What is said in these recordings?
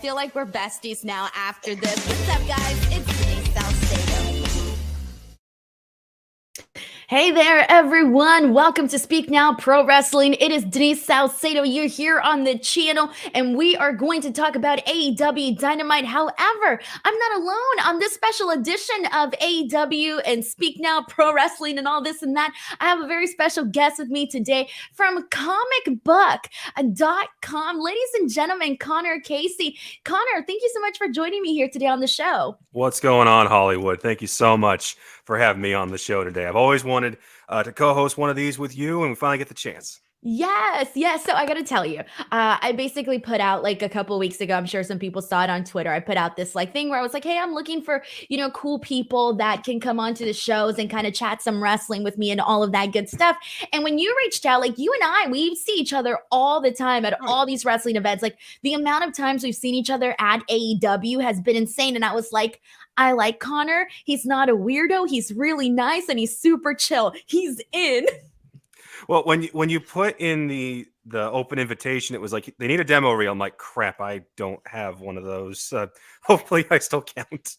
feel like we're besties now after this. What's up, guys? It's Denise Salcedo. Hey there, everyone. Welcome to Speak Now Pro Wrestling. It is Denise Salcedo. You're here on the channel, and we are going to talk about AEW Dynamite. However, I'm not alone on this special edition of AEW and Speak Now Pro Wrestling and all this and that. I have a very special guest with me today from Comicbook.com. Ladies and gentlemen, Connor Casey. Connor, thank you so much for joining me here today on the show. What's going on, Hollywood? Thank you so much for having me on the show today. I've always wanted to co-host one of these with you, and we finally get the chance. Yes. So I got to tell you, I basically put out like a couple weeks ago, I'm sure some people saw it on Twitter. I put out this like thing where I was like, hey, I'm looking for, cool people that can come onto the shows and kind of chat some wrestling with me and all of that good stuff. And when you reached out, like you and I, we see each other all the time at all these wrestling events. Like the amount of times we've seen each other at AEW has been insane. And I was like, I like Connor. He's not a weirdo. He's really nice and he's super chill. He's in. Well, when you put in the open invitation, it was like they need a demo reel. I'm like, crap, I don't have one of those. Hopefully, I still count.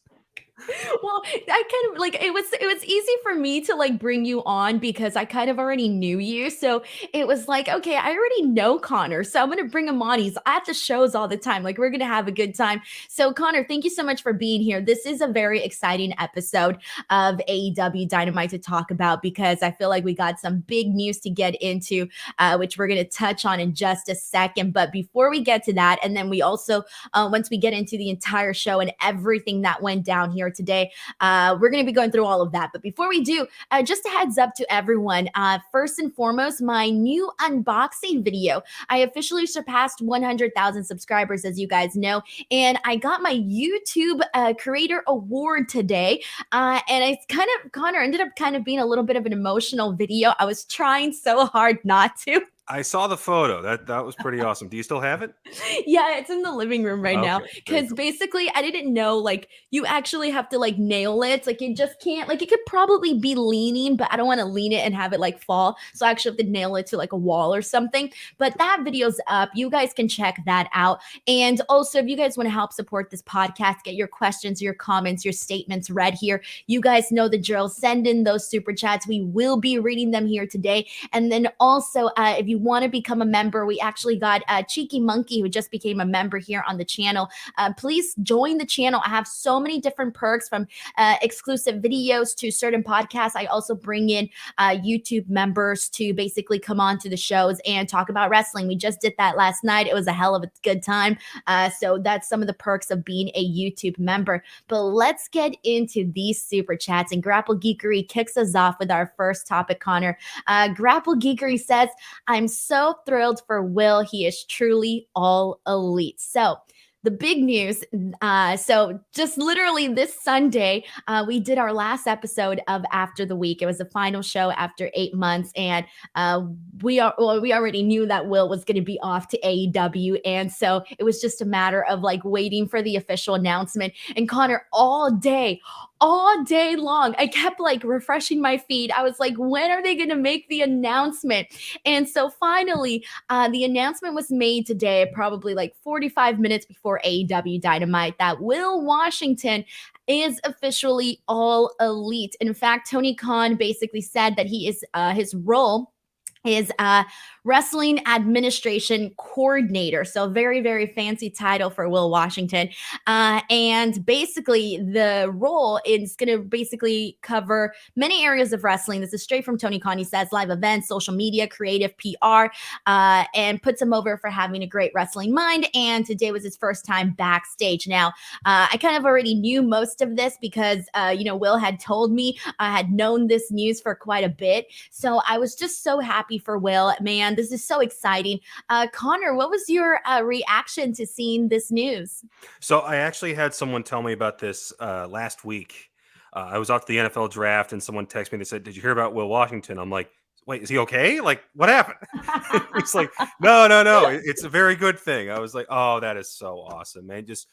Well, I kind of like it was easy for me to like bring you on because I kind of already knew you. So it was like, okay, I already know Connor. So I'm going to bring him on. He's at the shows all the time. Like we're going to have a good time. So Connor, thank you so much for being here. This is a very exciting episode of AEW Dynamite to talk about because I feel like we got some big news to get into, which we're going to touch on in just a second. But before we get to that, and then we also, once we get into the entire show and everything that went down here today, we're going to be going through all of that. But before we do, just a heads up to everyone. First and foremost, my new unboxing video. I officially surpassed 100,000 subscribers, as you guys know, and I got my YouTube Creator Award today. And it's kind of, Connor, ended up kind of being a little bit of an emotional video. I was trying so hard not to. I saw the photo. That was pretty awesome. Do you still have it? Yeah, it's in the living room right now because basically I didn't know like you actually have to like nail it. Like you just can't, like it could probably be leaning, but I don't want to lean it and have it like fall. So I actually have to nail it to like a wall or something. But that video's up. You guys can check that out. And also if you guys want to help support this podcast, get your questions, your comments, your statements read here. You guys know the drill. Send in those super chats. We will be reading them here today. And then also if you want to become a member, we actually got Cheeky Monkey who just became a member here on the channel. Please join the channel. I have so many different perks from exclusive videos to certain podcasts. I also bring in YouTube members to basically come on to the shows and talk about wrestling. We just did that last night. It was a hell of a good time. So that's some of the perks of being a YouTube member. But let's get into these super chats. And Grapple Geekery kicks us off with our first topic, Connor. Grapple Geekery says, I'm so thrilled for Will. He is truly all elite. So the big news, so just literally this Sunday, we did our last episode of After the Week. It was the final show after 8 months, and we already knew that Will was going to be off to AEW, and so it was just a matter of like waiting for the official announcement. And Connor, all day long, I kept like refreshing my feed. I was like, when are they going to make the announcement? And so finally, the announcement was made today, probably like 45 minutes before AEW Dynamite, that Will Washington is officially all elite. In fact, Tony Khan basically said that he is his role is Wrestling Administration Coordinator. So very, very fancy title for Will Washington. And basically the role is going to basically cover many areas of wrestling. This is straight from Tony Khan. He says live events, social media, creative PR, and puts him over for having a great wrestling mind. And today was his first time backstage. Now, I kind of already knew most of this because, Will had told me. I had known this news for quite a bit. So I was just so happy for Will. Man, this is so exciting. Connor, what was your reaction to seeing this news? So I actually had someone tell me about this last week. I was off the NFL draft and someone texted me. They said, did you hear about Will Washington? I'm like, wait, is he okay? Like, what happened? He's like, no. It's a very good thing. I was like, oh, that is so awesome, man. Just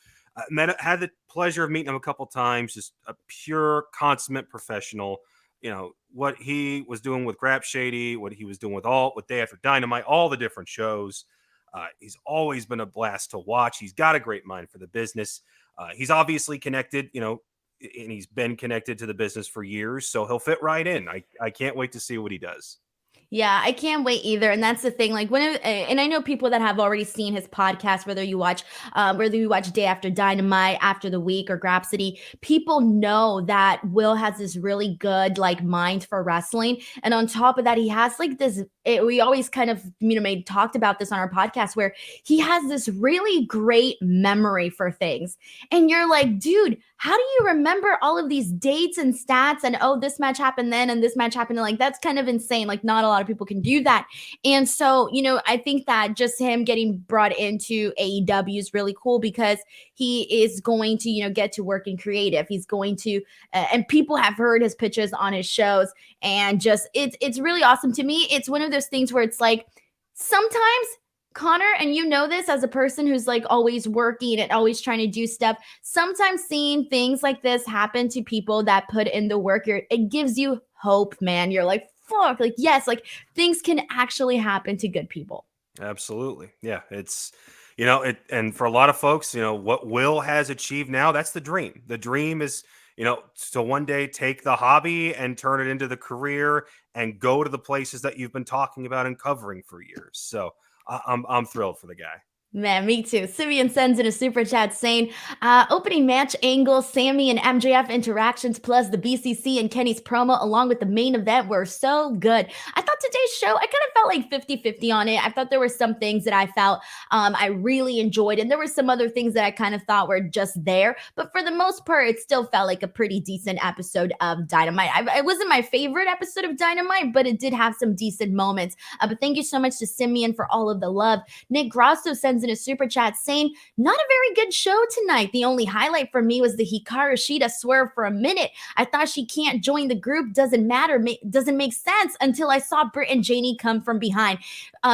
had the pleasure of meeting him a couple times. Just a pure consummate professional. What he was doing with Grap Shady, what he was doing with Day After Dynamite, all the different shows. He's always been a blast to watch. He's got a great mind for the business. He's obviously connected, and he's been connected to the business for years, so he'll fit right in. I can't wait to see what he does. Yeah, I can't wait either. And that's the thing. Like and I know people that have already seen his podcast, whether you watch Day After Dynamite, After the Week, or Grapsody, people know that Will has this really good like mind for wrestling. And on top of that, he has like this, we always kind of, talked about this on our podcast, where he has this really great memory for things. And you're like, dude, how do you remember all of these dates and stats? And, oh, this match happened then and this match happened. And like, that's kind of insane. Like, not a lot of people can do that. And so, I think that just him getting brought into AEW is really cool, because he is going to, get to work in creative. He's going to, and people have heard his pitches on his shows, and just, it's really awesome to me. It's one of those things where it's like, sometimes, Connor, and you know this as a person who's like always working and always trying to do stuff, sometimes seeing things like this happen to people that put in the work, it gives you hope, man. You're like, fuck, like, yes, like things can actually happen to good people. Absolutely. Yeah. It's, and for a lot of folks, what Will has achieved now, that's the dream. The dream is, to one day take the hobby and turn it into the career and go to the places that you've been talking about and covering for years. So I'm thrilled for the guy. Man, me too. Simeon sends in a super chat saying, opening match angle, Sammy and MJF interactions, plus the BCC and Kenny's promo along with the main event were so good. I thought today's show, I kind of felt like 50-50 on it. I thought there were some things that I felt I really enjoyed, and there were some other things that I kind of thought were just there. But for the most part, it still felt like a pretty decent episode of Dynamite. It wasn't my favorite episode of Dynamite, but it did have some decent moments. But thank you so much to Simeon for all of the love. Nick Grosso sends in a super chat saying, not a very good show tonight. The only highlight for me was the Hikaru Shida swerve for a minute. I thought she can't join the group. Doesn't matter. Doesn't make sense until I saw Britt and Jamie come from behind.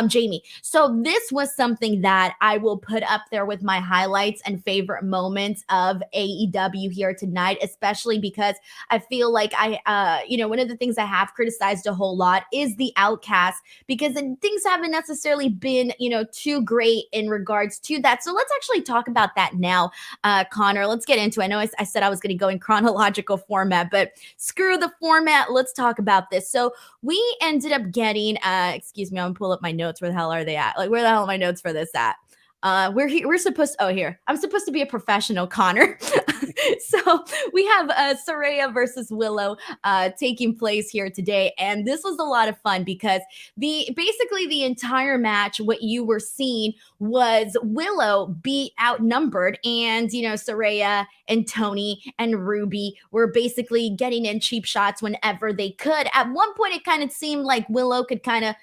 Jamie. So this was something that I will put up there with my highlights and favorite moments of AEW here tonight, especially because I feel like one of the things I have criticized a whole lot is the Outcast, because things haven't necessarily been, too great in regards to that. So let's actually talk about that now, Connor. Let's get into it. I know I said I was going to go in chronological format, but screw the format. Let's talk about this. So we ended up getting, excuse me, I'm going to pull up my notes. Where the hell are they at? Like, where the hell are my notes for this at? We're supposed to, here. I'm supposed to be a professional, Connor. So we have Saraya versus Willow taking place here today. And this was a lot of fun, because basically the entire match, what you were seeing was Willow be outnumbered, and Saraya and Tony and Ruby were basically getting in cheap shots whenever they could. At one point, it kind of seemed like Willow could kind of,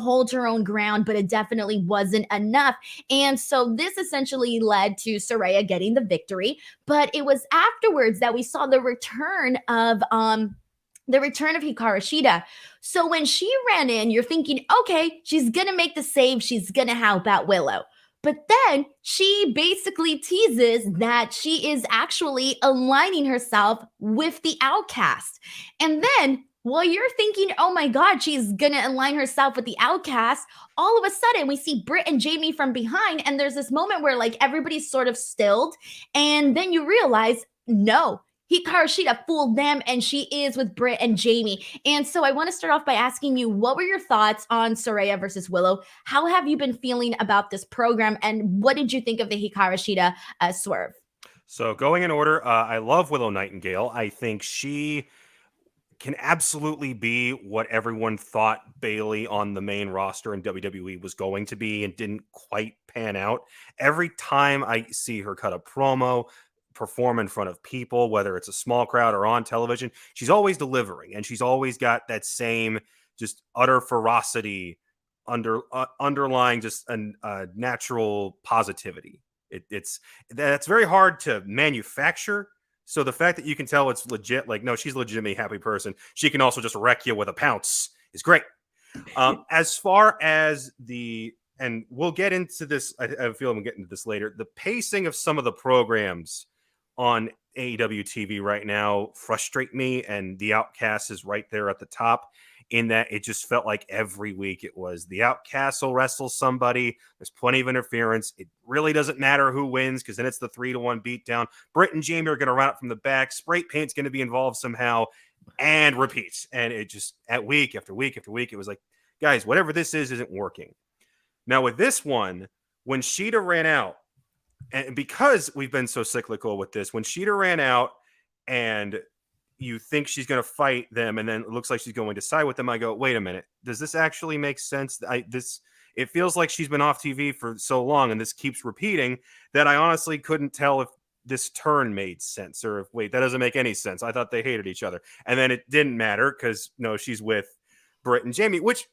hold her own ground, but it definitely wasn't enough. And so this essentially led to Saraya getting the victory. But it was afterwards that we saw the return of Hikaru Shida. So when she ran in, you're thinking, okay, she's going to make the save. She's going to help out Willow. But then she basically teases that she is actually aligning herself with the Outcast. And then while you're thinking, oh my God, she's going to align herself with the Outcast, all of a sudden we see Britt and Jamie from behind. And there's this moment where like everybody's sort of stilled. And then you realize, no, Hikaru Shida fooled them, and she is with Britt and Jamie. And so I want to start off by asking you, what were your thoughts on Saraya versus Willow? How have you been feeling about this program? And what did you think of the Hikaru Shida swerve? So going in order, I love Willow Nightingale. I think she can absolutely be what everyone thought Bayley on the main roster in WWE was going to be and didn't quite pan out. Every time I see her cut a promo, perform in front of people, whether it's a small crowd or on television, she's always delivering, and she's always got that same just utter ferocity underlying just a natural positivity. That's very hard to manufacture. So the fact that you can tell it's legit, like, no, she's a legitimately happy person. She can also just wreck you with a pounce is great. As far as and we'll get into this, I feel we'll get into this later, the pacing of some of the programs on AEW TV right now frustrate me, and the Outcast is right there at the top. in that it just felt like every week it was the outcast will wrestle somebody. There's plenty of interference. It really doesn't matter who wins because then it's the 3-1 beatdown. Britt and Jamie are going to run out from the back. Spray paint's going to be involved somehow, and repeats. And it just, at week after week after week, it was like, guys, whatever this is isn't working. Now with this one, when Shida ran out, and because we've been so cyclical with this, when Shida ran out and you think she's going to fight them and then it looks like she's going to side with them, I go, wait a minute, does this actually make sense? It feels like she's been off TV for so long and this keeps repeating that I honestly couldn't tell if this turn made sense or if, wait, that doesn't make any sense. I thought they hated each other. And then it didn't matter because no, she's with Britt and Jamie, which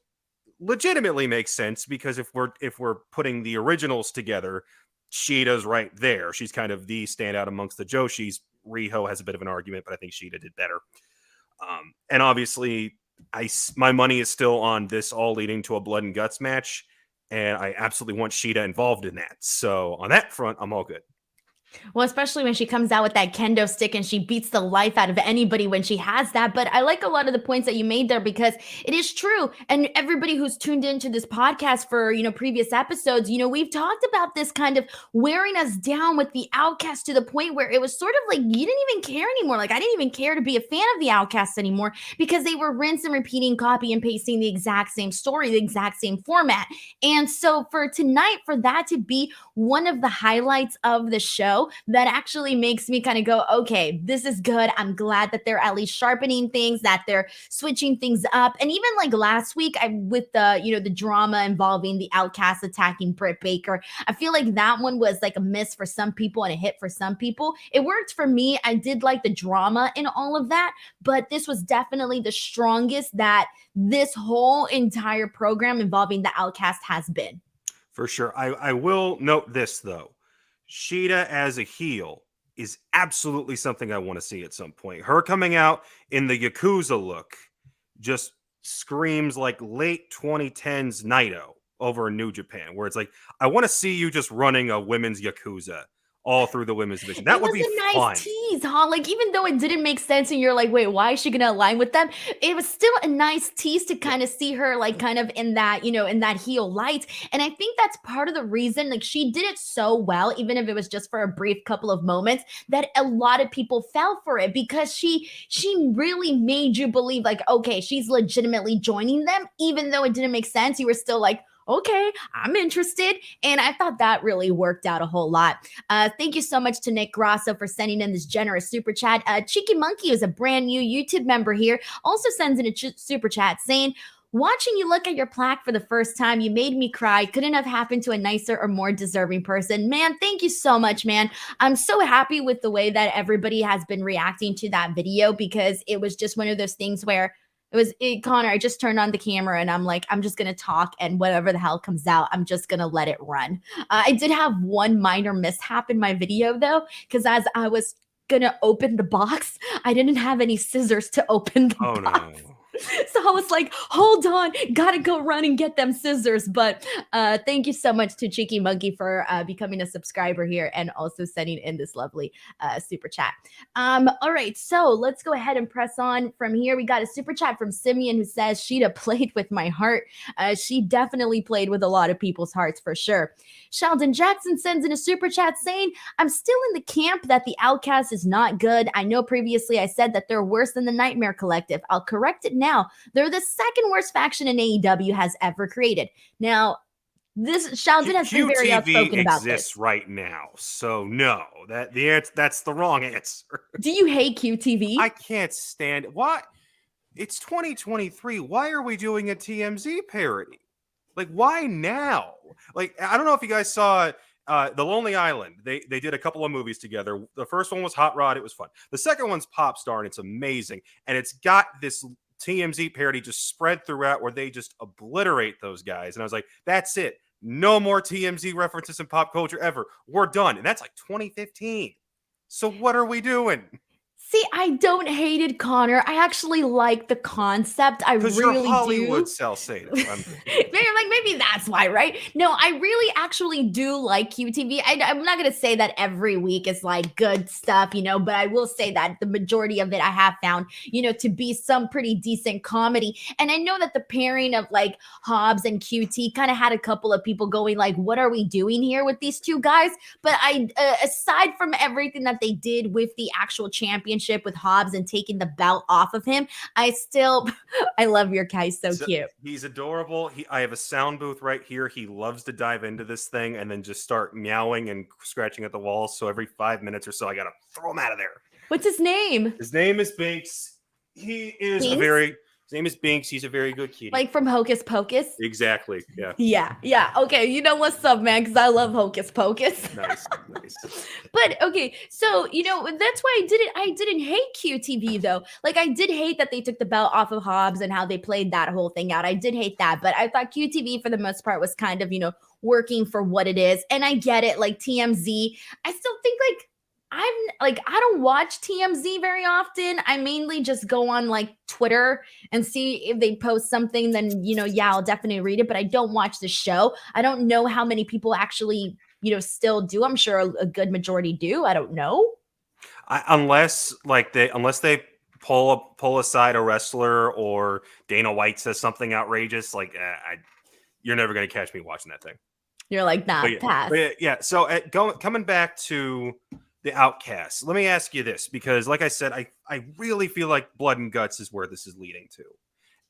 legitimately makes sense because if we're putting the originals together, Shida's right there. She's kind of the standout amongst the Joshis. Riho has a bit of an argument, but I think Shida did better. And obviously, my money is still on this all leading to a blood and guts match, and I absolutely want Shida involved in that. So on that front, I'm all good. Well, especially when she comes out with that kendo stick and she beats the life out of anybody when she has that. But I like a lot of the points that you made there because it is true. And everybody who's tuned into this podcast for, previous episodes, we've talked about this kind of wearing us down with the Outcast to the point where it was sort of like you didn't even care anymore. Like I didn't even care to be a fan of the Outcast anymore because they were rinse and repeating, copy and pasting the exact same story, the exact same format. And so for tonight, for that to be one of the highlights of the show, that actually makes me kind of go, okay, this is good. I'm glad that they're at least sharpening things, that they're switching things up. And even like last week, with the, the drama involving the Outcast attacking Britt Baker, I feel like that one was like a miss for some people and a hit for some people. It worked for me. I did like the drama in all of that, but this was definitely the strongest that this whole entire program involving the Outcast has been. For sure. I will note this, though. Shida as a heel is absolutely something I want to see at some point. Her coming out in the Yakuza look just screams like late 2010s Naito over in New Japan, where it's like, I want to see you just running a women's Yakuza all through the women's division. That would be a fun. Nice tease, huh? Like, even though it didn't make sense and you're like, wait, why is she going to align with them? It was still a nice tease to kind of see her like kind of in that, in that heel light. And I think that's part of the reason, like she did it so well, even if it was just for a brief couple of moments, that a lot of people fell for it because she really made you believe like, okay, she's legitimately joining them, even though it didn't make sense. You were still like, okay, I'm interested. And I thought that really worked out a whole lot. Thank you so much to Nick Grosso for sending in this generous super chat. Cheeky Monkey is a brand new YouTube member here. Also sends in a super chat saying, watching you look at your plaque for the first time, you made me cry. Couldn't have happened to a nicer or more deserving person. Man, thank you so much, man. I'm so happy with the way that everybody has been reacting to that video because it was just one of those things where Connor, I just turned on the camera and I'm like, I'm just going to talk and whatever the hell comes out, I'm just going to let it run. I did have one minor mishap in my video though, because as I was going to open the box, I didn't have any scissors to open the box. No. So I was like, hold on, gotta go run and get them scissors. But thank you so much to Cheeky Monkey for becoming a subscriber here and also sending in this lovely super chat. All right, so let's go ahead and press on from here. We got a super chat from Simeon who says, Shida played with my heart. She definitely played with a lot of people's hearts for sure. Sheldon Jackson sends in a super chat saying, I'm still in the camp that the Outcast is not good. I know previously I said that they're worse than the Nightmare Collective. I'll correct it now. They're the second worst faction in AEW has ever created. Now, this Sheldon has been very outspoken about this. Exists right now, so no, that's the wrong answer. Do you hate QTV? I can't stand it. Why? It's 2023. Why are we doing a TMZ parody? Like, why now? Like, I don't know if you guys saw The Lonely Island. They did a couple of movies together. The first one was Hot Rod. It was fun. The second one's Pop Star, and it's amazing. And it's got this TMZ parody just spread throughout where they just obliterate those guys. And I was like, that's it. No more TMZ references in pop culture ever. We're done. And that's like 2015. So what are we doing? See, I don't hate it, Connor. I actually like the concept. I Because really you're Hollywood do. Salcedo. Maybe that's why, right? No, I really actually do like QTV. I'm not gonna say that every week is like good stuff, but I will say that the majority of it I have found, to be some pretty decent comedy. And I know that the pairing of like Hobbs and QT kind of had a couple of people going like, "What are we doing here with these two guys?" But aside from everything that they did with the actual championship with Hobbs and taking the belt off of him, I love your guy. So cute. He's adorable. I have a sound booth right here. He loves to dive into this thing and then just start meowing and scratching at the walls. So every 5 minutes or so, I gotta throw him out of there. What's his name? His name is Binks. His name is Binks. He's a very good kitty. Like from Hocus Pocus? Exactly. Yeah. Yeah. Okay. You know what's up, man? Because I love Hocus Pocus. Nice. But okay, so that's why I didn't hate QTV though. Like I did hate that they took the belt off of Hobbs and how they played that whole thing out. I did hate that, but I thought QTV for the most part was kind of working for what it is. And I get it, like TMZ. I still think I don't watch TMZ very often. I mainly just go on like Twitter and see if they post something, then I'll definitely read it, but I don't watch the show. I don't know how many people actually still do. I'm sure a good majority do. I don't know. Unless they pull aside a wrestler or Dana White says something outrageous, you're never going to catch me watching that thing. You're like, nah, pass. Yeah. So coming back to the Outcasts, let me ask you this, because like I said, I really feel like Blood and Guts is where this is leading to.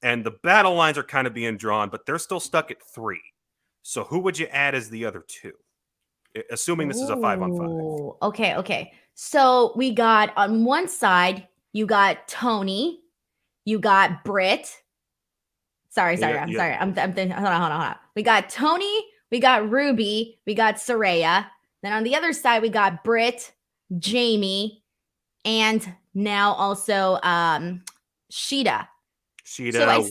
And the battle lines are kind of being drawn, but they're still stuck at 3. So who would you add as the other 2? Assuming this is a 5-on-5. Okay. So we got on one side, you got Tony, you got Britt. Sorry. I'm sorry. I'm thinking. Hold on. We got Tony, we got Ruby, we got Saraya. Then on the other side, we got Britt, Jamie, and now also Shida.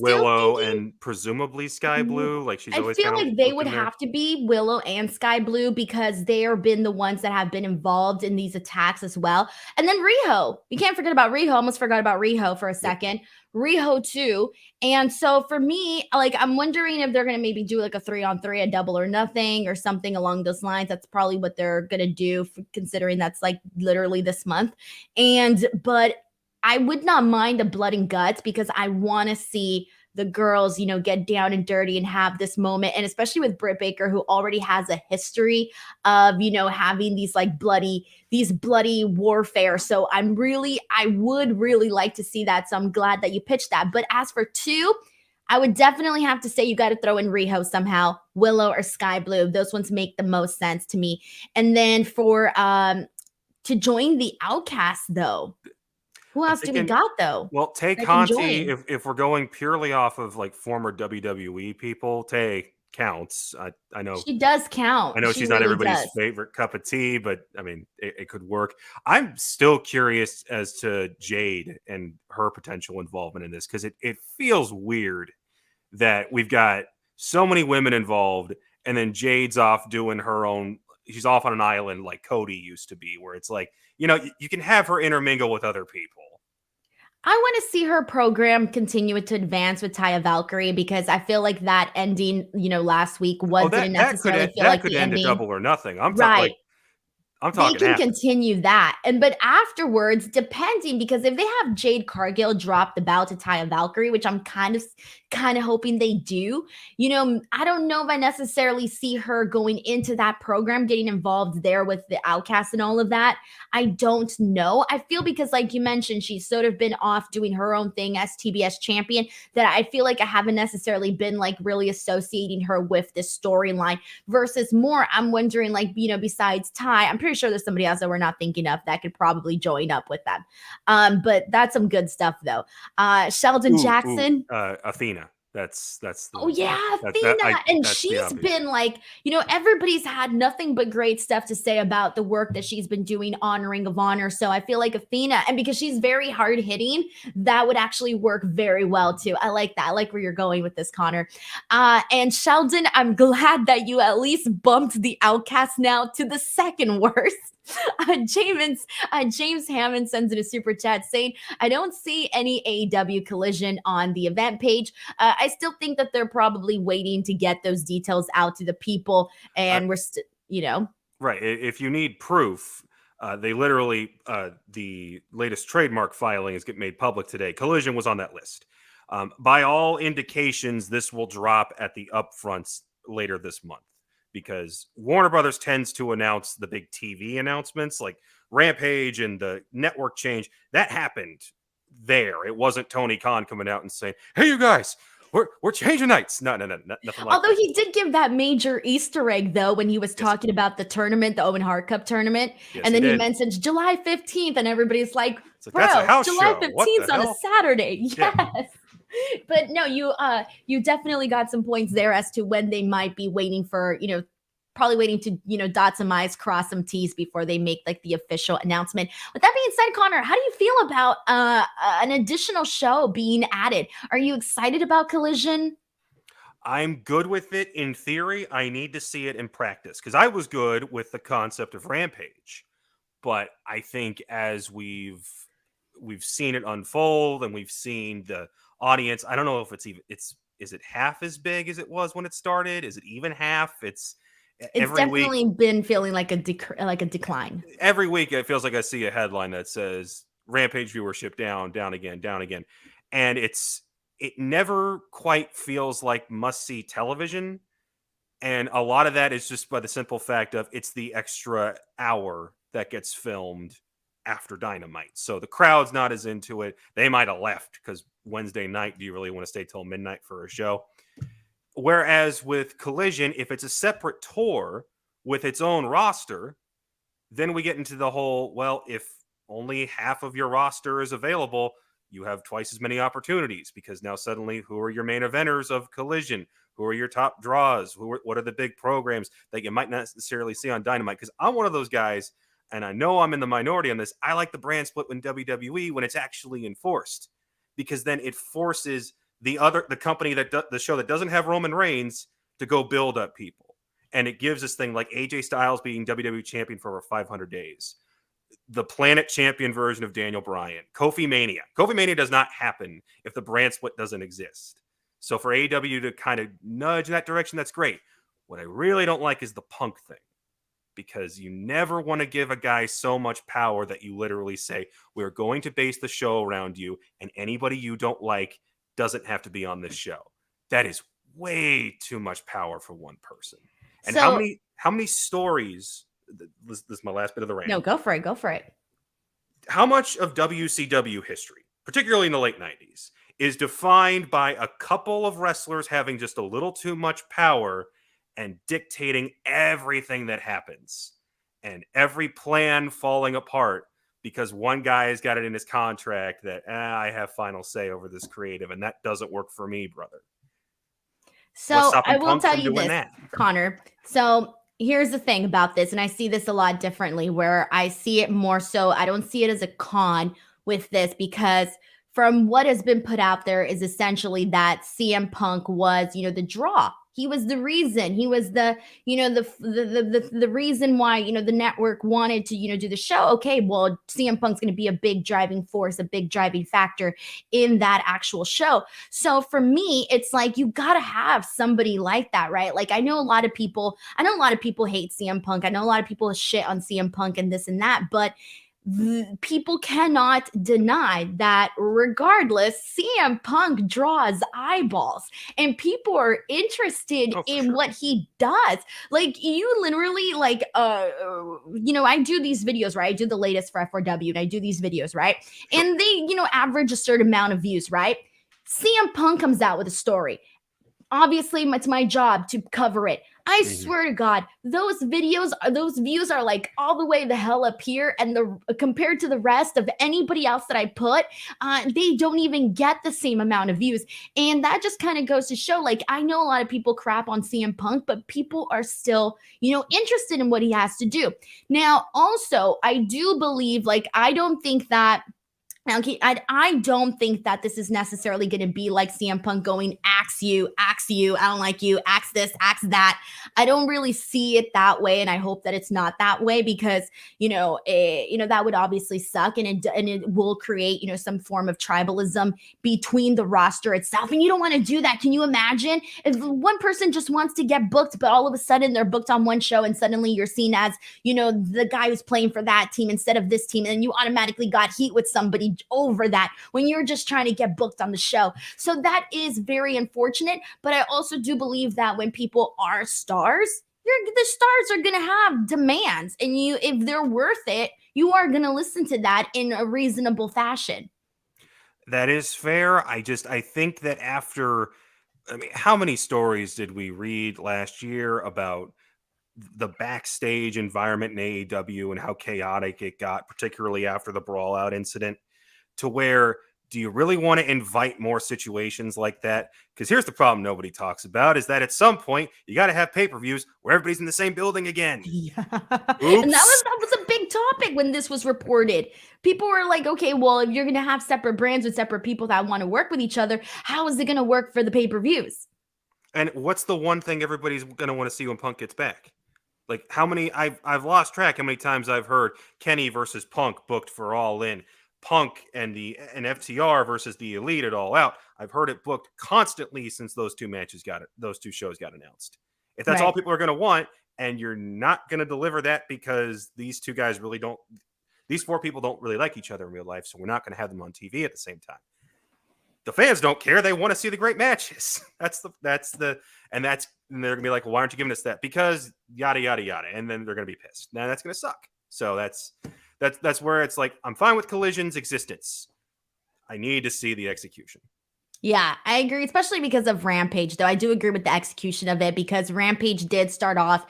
Willow, and presumably Sky Blue. Like she's always. I feel like they would have to be Willow and Sky Blue because they have been the ones that have been involved in these attacks as well. And then Riho. We can't forget about Riho. Almost forgot about Riho for a second. Riho too. And so for me, like I'm wondering if they're going to maybe do like a 3-on-3, a double or nothing or something along those lines. That's probably what they're going to do, considering that's like literally this month. But I would not mind the blood and guts because I want to see the girls, get down and dirty and have this moment. And especially with Britt Baker, who already has a history of, having these bloody warfare. So I would really like to see that. So I'm glad that you pitched that. But as for 2, I would definitely have to say you got to throw in Riho somehow, Willow or Sky Blue. Those ones make the most sense to me. And then for to join the Outcasts though. Who else do we got though? Well, Tay Conti, if we're going purely off of like former WWE people, Tay counts. I know she does count. I know she's not everybody's favorite cup of tea, but I mean, it could work. I'm still curious as to Jade and her potential involvement in this because it feels weird that we've got so many women involved and then Jade's off doing her own. She's off on an island like Cody used to be, where it's like, you can have her intermingle with other people. I want to see her program continue to advance with Taya Valkyrie because I feel like that ending, last week didn't necessarily feel like the ending. End a double or nothing. I'm talking. They can continue that. But afterwards, depending, because if they have Jade Cargill drop the belt to Taya Valkyrie, which I'm kind of hoping they do, I don't know if I necessarily see her going into that program, getting involved there with the Outcasts and all of that. I don't know. I feel because like you mentioned, she's sort of been off doing her own thing as TBS champion that I feel like I haven't necessarily been like really associating her with this storyline versus more. I'm wondering like, besides Ty, I'm pretty sure there's somebody else that we're not thinking of that could probably join up with them. But that's some good stuff though. Sheldon Jackson. Athena. That's Athena. And she's been like, everybody's had nothing but great stuff to say about the work that she's been doing on Ring of Honor. So I feel like Athena, and because she's very hard hitting, that would actually work very well too. I like that. I like where you're going with this, Connor. And Sheldon, I'm glad that you at least bumped the Outcast now to the second worst. James Hammond sends in a super chat saying, I don't see any AEW Collision on the event page. I still think that they're probably waiting to get those details out to the people, and we're still, Right. If you need proof, they literally, the latest trademark filings get made public today. Collision was on that list. By all indications, this will drop at the upfronts later this month, because Warner Brothers tends to announce the big TV announcements like Rampage and the network change. That happened there. It wasn't Tony Khan coming out and saying, hey, you guys, we're changing nights. No, nothing like Although that. he did give that major Easter egg, though, when he was talking about the tournament, the Owen Hart Cup tournament. And then he mentioned July 15th, and everybody's like, bro, July 15th is on a Saturday. Yes. Yeah. But no, you definitely got some points there as to when they might be waiting for, probably waiting to, dot some I's, cross some T's before they make like the official announcement. With that being said, Connor, how do you feel about an additional show being added? Are you excited about Collision? I'm good with it in theory. I need to see it in practice, because I was good with the concept of Rampage. But I think as we've seen it unfold and we've seen the audience, I don't know if is it half as big as it was when it started? Is it even half? It's definitely been feeling like a decline. Every week it feels like I see a headline that says Rampage viewership down again. And it never quite feels like must-see television. And a lot of that is just by the simple fact of it's the extra hour that gets filmed after Dynamite. So the crowd's not as into it. They might have left, because Wednesday night, do you really want to stay till midnight for a show? Whereas with Collision, if it's a separate tour with its own roster, then we get into the whole, well, if only half of your roster is available, you have twice as many opportunities, because now suddenly, who are your main eventers of Collision? Who are your top draws? What are the big programs that you might not necessarily see on Dynamite? Because I'm one of those guys, and I know I'm in the minority on this. I like the brand split in WWE when it's actually enforced, because then it forces the company the show that doesn't have Roman Reigns to go build up people. And it gives this thing like AJ Styles being WWE champion for over 500 days. The Planet Champion version of Daniel Bryan. Kofi Mania. Kofi Mania does not happen if the brand split doesn't exist. So for AEW to kind of nudge in that direction, that's great. What I really don't like is the Punk thing, because you never want to give a guy so much power that you literally say, we're going to base the show around you, and anybody you don't like doesn't have to be on this show. That is way too much power for one person. And how many stories, this is my last bit of the rant. No, go for it. How much of WCW history, particularly in the late 90s, is defined by a couple of wrestlers having just a little too much power and dictating everything that happens, and every plan falling apart because one guy has got it in his contract that I have final say over this creative, and that doesn't work for me, brother. So I will tell you this, Connor. So here's the thing about this, and I see this a lot differently, where I see it more so, I don't see it as a con with this, because from what has been put out there is essentially that CM Punk was, the draw. He was the reason. He was the reason why, the network wanted to, do the show. Okay, well, CM Punk's going to be a big driving force, a big driving factor in that actual show. So for me, it's like, you got to have somebody like that, right? Like, I know a lot of people hate CM Punk. I know a lot of people shit on CM Punk and this and that, but people cannot deny that regardless, CM Punk draws eyeballs and people are interested in what he does. Like, you literally, like, I do these videos, right? I do the latest for F4W, and I do these videos, right? And they, average a certain amount of views, right? CM Punk comes out with a story. Obviously, it's my job to cover it. I swear to God, those views are like all the way the hell up here, and compared to the rest of anybody else that I put, they don't even get the same amount of views. And that just kind of goes to show, like, I know a lot of people crap on CM Punk, but people are still, interested in what he has to do. Now, also, I do believe, like, I don't think that Now, I don't think that this is necessarily going to be like CM Punk going, axe you, I don't like you, axe this, axe that. I don't really see it that way, and I hope that it's not that way because, that would obviously suck, and it will create, some form of tribalism between the roster itself, and you don't want to do that. Can you imagine if one person just wants to get booked, but all of a sudden they're booked on one show, and suddenly you're seen as, the guy who's playing for that team instead of this team, and you automatically got heat with somebody over that when you're just trying to get booked on the show. So that is very unfortunate, but I also do believe that when people are stars, the stars are going to have demands, and if they're worth it, you are going to listen to that in a reasonable fashion. That is fair. I think that how many stories did we read last year about the backstage environment in AEW and how chaotic it got, particularly after the Brawlout incident, to where do you really want to invite more situations like that? Because here's the problem nobody talks about is that at some point you got to have pay-per-views where everybody's in the same building again. Yeah. And that was a big topic when this was reported. People were like, okay, well, if you're going to have separate brands with separate people that want to work with each other, how is it going to work for the pay-per-views? And what's the one thing everybody's going to want to see when Punk gets back? Like how many I've lost track how many times I've heard Kenny versus Punk booked for All In, Punk and FTR versus the Elite at All Out. I've heard it booked constantly since those two shows got announced. If that's all people are going to want, and you're not going to deliver that because these two guys these four people don't really like each other in real life, so we're not going to have them on TV at the same time. The fans don't care. They want to see the great matches. And they're going to be like, well, why aren't you giving us that? Because yada, yada, yada. And then they're going to be pissed. Now that's going to suck. So that's where it's like, I'm fine with Collision's existence. I need to see the execution. Yeah, I agree, especially because of Rampage, though. I do agree with the execution of it because Rampage did start off,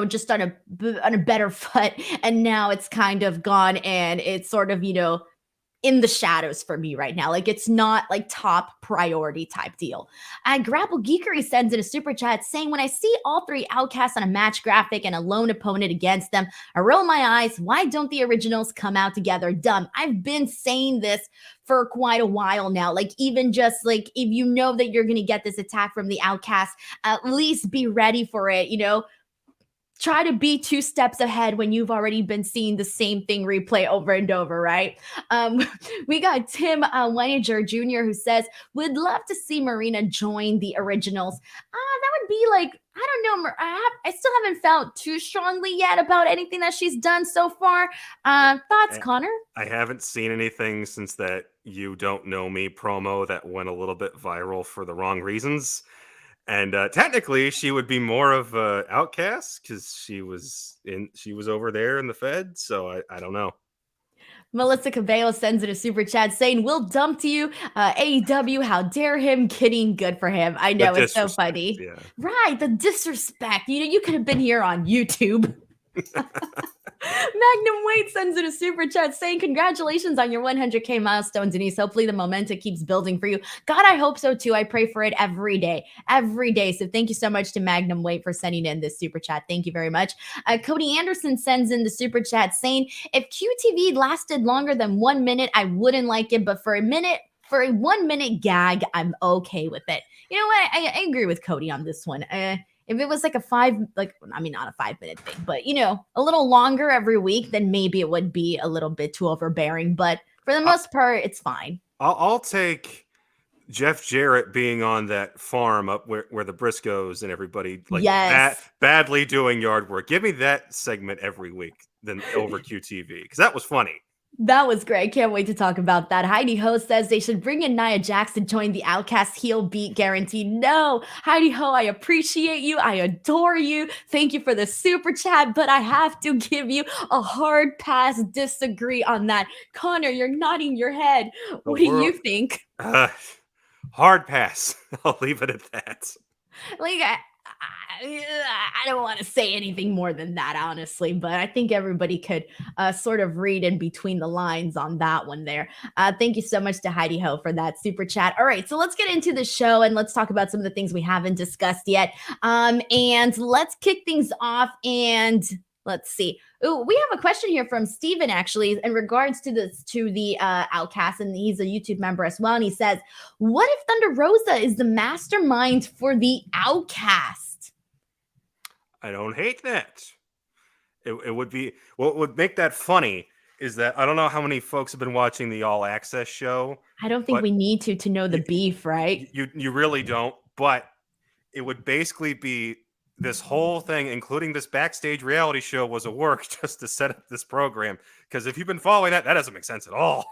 just on a better foot. And now it's kind of gone and it's sort of, in the shadows for me right now. Like it's not like top priority type deal. Grapple Geekery sends in a super chat saying, when I see all three outcasts on a match graphic and a lone opponent against them, I roll my eyes. Why don't the originals come out together? Dumb. I've been saying this for quite a while now. Like even just like, if you know that you're going to get this attack from the outcast, at least be ready for it, Try to be 2 steps ahead when you've already been seeing the same thing replay over and over, right? We got Tim Weininger Jr. who says, would love to see Marina join the originals. That would be like, I don't know. I still haven't felt too strongly yet about anything that she's done so far. Thoughts, Connor? I haven't seen anything since that You Don't Know Me promo that went a little bit viral for the wrong reasons. And technically, she would be more of an outcast because she was over there in the Fed. So I don't know. Melissa Cabello sends in a super chat saying, "Will dump to you, AEW. How dare him? Kidding. Good for him." I know, it's so funny. Yeah. Right, the disrespect. You could have been here on YouTube. Magnum Wade sends in a super chat saying, congratulations on your 100K milestone, Denise. Hopefully the momentum keeps building for you. God, I hope so too. I pray for it every day. So thank you so much to Magnum Wade for sending in this super chat. Thank you very much. Cody Anderson sends in the super chat saying, if QTV lasted longer than 1 minute, I wouldn't like it, but for a 1 minute gag, I'm okay with it. You know what? I agree with Cody on this one. If it was like not a 5 minute thing, but a little longer every week, then maybe it would be a little bit too overbearing. But for the most part, it's fine. I'll take Jeff Jarrett being on that farm up where the Briscoes and everybody badly doing yard work. Give me that segment every week than over QTV because that was funny. That was great. Can't wait to talk about that. Heidi Ho says they should bring in Nia Jax to join the Outcast heel beat guarantee. No, Heidi Ho, I appreciate you. I adore you. Thank you for the super chat, but I have to give you a hard pass. Disagree on that. Connor, you're nodding your head. What do you think? Hard pass. I'll leave it at that. Like, I don't want to say anything more than that, honestly, but I think everybody could sort of read in between the lines on that one there. Thank you so much to Heidi Ho for that super chat. All right, so let's get into the show and let's talk about some of the things we haven't discussed yet. And let's kick things off. And Let's see. Oh, we have a question here from Steven, actually, in regards to the Outcast, and he's a YouTube member as well. And he says, what if Thunder Rosa is the mastermind for the Outcast? I don't hate that. It would be, what would make that funny is that I don't know how many folks have been watching the All Access show. I don't think we need to know the beef, right? You really don't, but it would basically be this whole thing, including this backstage reality show, was a work just to set up this program. Because if you've been following that doesn't make sense at all.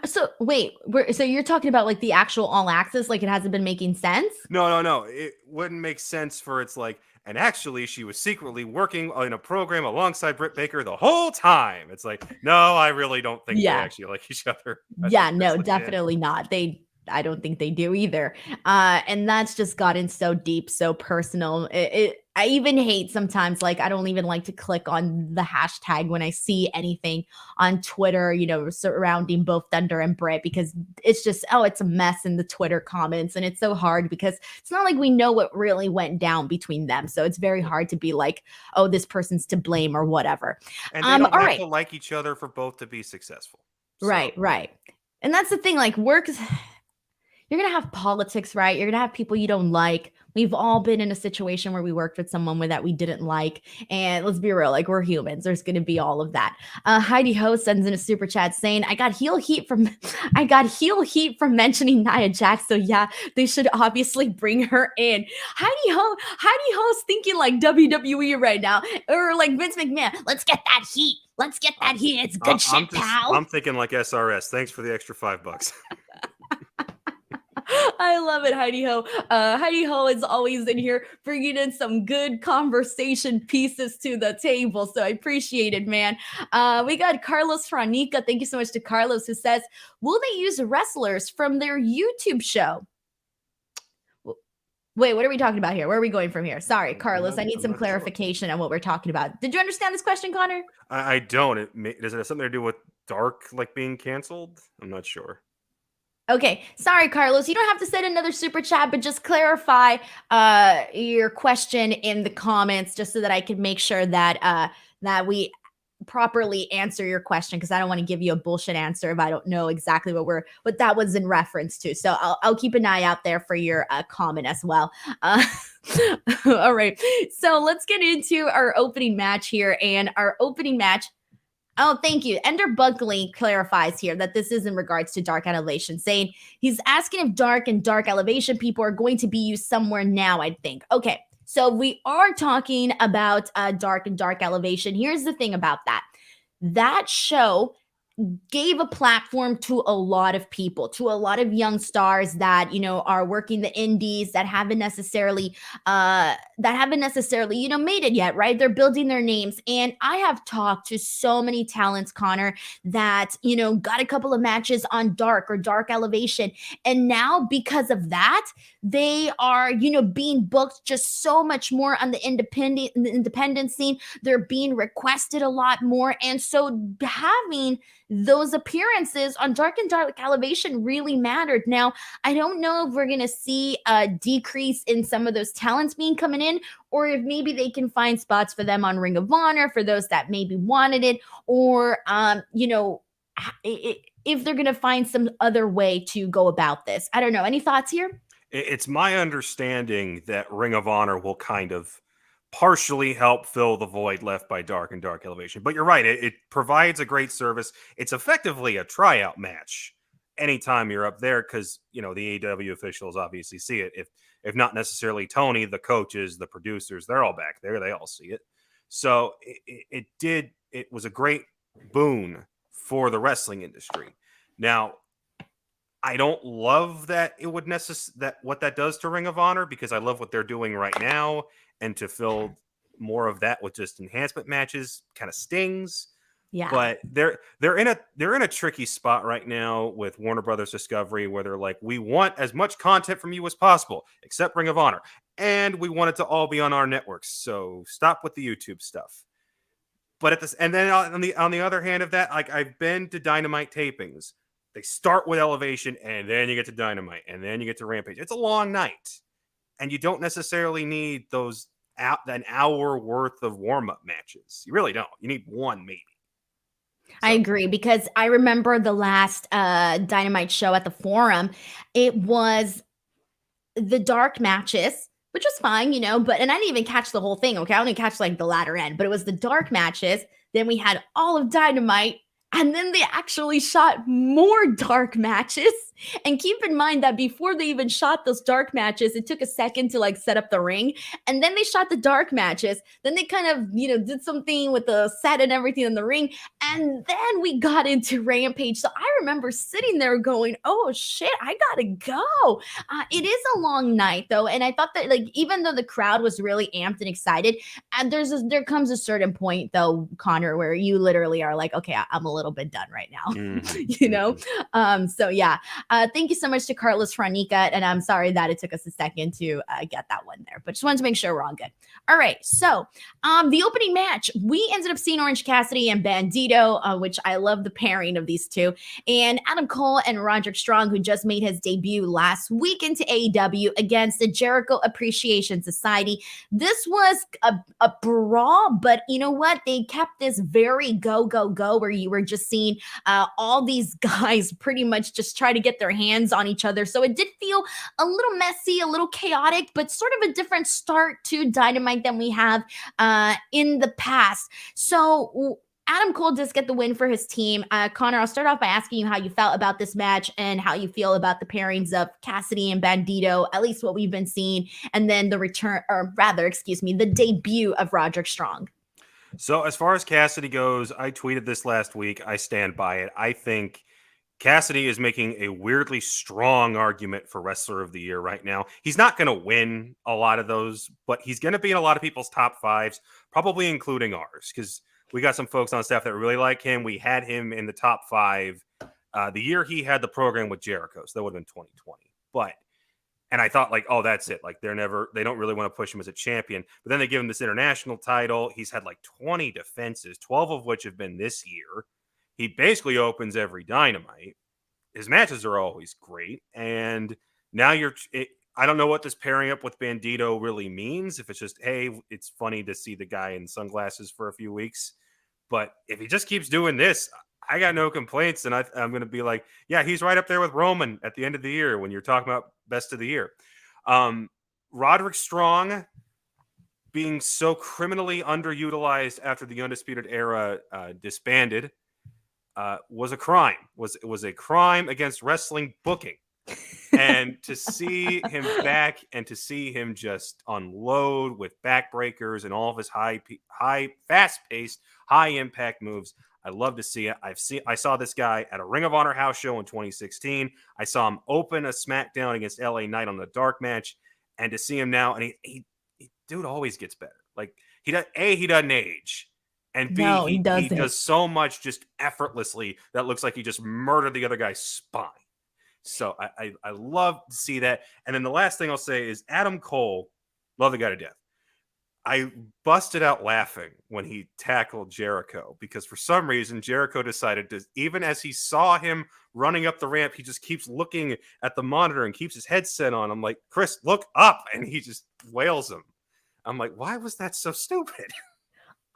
So wait, so you're talking about like the actual All Access, like it hasn't been making sense? No. It wouldn't make sense for it's like, and actually she was secretly working in a program alongside Britt Baker the whole time. It's like, no, I really don't think they actually like each other. Yeah, no, definitely not. I don't think they do either. And that's just gotten so deep, so personal. I even hate sometimes, like, I don't even like to click on the hashtag when I see anything on Twitter, surrounding both Thunder and Britt, because it's just, it's a mess in the Twitter comments. And it's so hard because it's not like we know what really went down between them. So it's very hard to be like, oh, this person's to blame or whatever. And they don't have to like each other for both to be successful. So. Right. And that's the thing, like, you're going to have politics, right? You're going to have people you don't like. We've all been in a situation where we worked with someone that we didn't like. And let's be real, like, we're humans. There's going to be all of that. Heidi Ho sends in a super chat saying, I got heel heat from mentioning Nia Jax. So yeah, they should obviously bring her in. Heidi Ho's thinking like WWE right now, or like Vince McMahon. Let's get that heat. It's good shit, pal. I'm thinking like SRS. Thanks for the extra $5. I love it, Heidi Ho. Heidi Ho is always in here bringing in some good conversation pieces to the table, so I appreciate it, man. We got Carlos Franica. Thank you so much to Carlos, who says, will they use wrestlers from their YouTube show? Wait, what are we talking about here? Where are we going from here? Sorry, Carlos. I need some clarification on what we're talking about. Did you understand this question, Connor? I don't. Does it have something to do with Dark like being canceled? I'm not sure. Okay, sorry, Carlos. You don't have to send another super chat, but just clarify your question in the comments, just so that I can make sure that that we properly answer your question, because I don't want to give you a bullshit answer if I don't know exactly what that was in reference to. So I'll keep an eye out there for your comment as well. All right, so let's get into our opening match here, and our opening match. Oh, thank you. Ender Buckley clarifies here that this is in regards to Dark Elevation, saying he's asking if Dark and Dark Elevation people are going to be used somewhere now, I think. Okay, so we are talking about Dark and Dark Elevation. Here's the thing about that. That show gave a platform to a lot of people, to a lot of young stars that, are working the indies, that haven't necessarily, made it yet, right? They're building their names. And I have talked to so many talents, Connor, that, got a couple of matches on Dark or Dark Elevation. And now because of that, they are, being booked just so much more on the independent scene. They're being requested a lot more. And so having those appearances on Dark and Dark Elevation really mattered. Now, I don't know if we're going to see a decrease in some of those talents coming in, or if maybe they can find spots for them on Ring of Honor for those that maybe wanted it, or, if they're going to find some other way to go about this. I don't know. Any thoughts here? It's my understanding that Ring of Honor will kind of partially help fill the void left by Dark and Dark Elevation. But you're right. It provides a great service. It's effectively a tryout match anytime you're up there, because, the AEW officials obviously see it. If not necessarily Tony, the coaches, the producers, they're all back there. They all see it. So it was a great boon for the wrestling industry. Now, I don't love that it would that what that does to Ring of Honor, because I love what they're doing right now, and to fill more of that with just enhancement matches kind of stings. Yeah. But they're in a tricky spot right now with Warner Brothers Discovery, where they're like, we want as much content from you as possible, except Ring of Honor, and we want it to all be on our networks. So stop with the YouTube stuff. But and then on the other hand of that, like, I've been to Dynamite tapings. They start with Elevation, and then you get to Dynamite, and then you get to Rampage. It's a long night, and you don't necessarily need those an hour worth of warm-up matches. You really don't. You need one, maybe. So. I agree, because I remember the last Dynamite show at the Forum. It was the dark matches, which was fine, and I didn't even catch the whole thing. Okay. I only catch like the latter end, but it was the dark matches. Then we had all of Dynamite, and then they actually shot more dark matches. And keep in mind that before they even shot those dark matches, it took a second to like set up the ring. And then they shot the dark matches. Then they kind of, did something with the set and everything in the ring. And then we got into Rampage. So I remember sitting there going, oh shit, I gotta go. It is a long night though. And I thought that like, even though the crowd was really amped and excited, and there comes a certain point though, Connor, where you literally are like, okay, I'm a little bit done right now, So yeah. Thank you so much to Carlos Franica, and I'm sorry that it took us a second to get that one there, but just wanted to make sure we're all good. All right, so the opening match, we ended up seeing Orange Cassidy and Bandito, which I love the pairing of these two, and Adam Cole and Roderick Strong, who just made his debut last week into AEW against the Jericho Appreciation Society. This was a brawl, but you know what? They kept this very go, where you were just seeing all these guys pretty much just try to get their hands on each other. So it did feel a little messy, a little chaotic, but sort of a different start to Dynamite than we have in the past. So Adam Cole does get the win for his team. Connor, I'll start off by asking you how you felt about this match and how you feel about the pairings of Cassidy and Bandito, at least what we've been seeing, and then the debut of Roderick Strong. So as far as Cassidy goes, I tweeted this last week. I stand by it. I think Cassidy is making a weirdly strong argument for Wrestler of the Year right now. He's not going to win a lot of those, but he's going to be in a lot of people's top fives, probably including ours, because we got some folks on staff that really like him. We had him in the top five the year he had the program with Jericho, so that would have been 2020. And I thought, like, oh, that's it. Like, they don't really want to push him as a champion. But then they give him this international title. He's had like 20 defenses, 12 of which have been this year. He basically opens every Dynamite. His matches are always great. And now I don't know what this pairing up with Bandito really means. If it's just, hey, it's funny to see the guy in sunglasses for a few weeks. But if he just keeps doing this, I got no complaints. And I'm going to be like, yeah, he's right up there with Roman at the end of the year when you're talking about best of the year. Roderick Strong being so criminally underutilized after the Undisputed Era disbanded was a crime. Was a crime against wrestling booking. And to see him back and to see him just unload with backbreakers and all of his high fast-paced, high-impact moves, I love to see it. I saw this guy at a Ring of Honor house show in 2016. I saw him open a SmackDown against LA Knight on the Dark match, and to see him now, and he dude always gets better. Like he doesn't age. And B, no, he does so much just effortlessly that looks like he just murdered the other guy's spine. So I love to see that. And then the last thing I'll say is Adam Cole, love the guy to death. I busted out laughing when he tackled Jericho because for some reason Jericho decided to, even as he saw him running up the ramp, he just keeps looking at the monitor and keeps his headset on. I'm like, Chris, look up. And he just wails him. I'm like, why was that so stupid?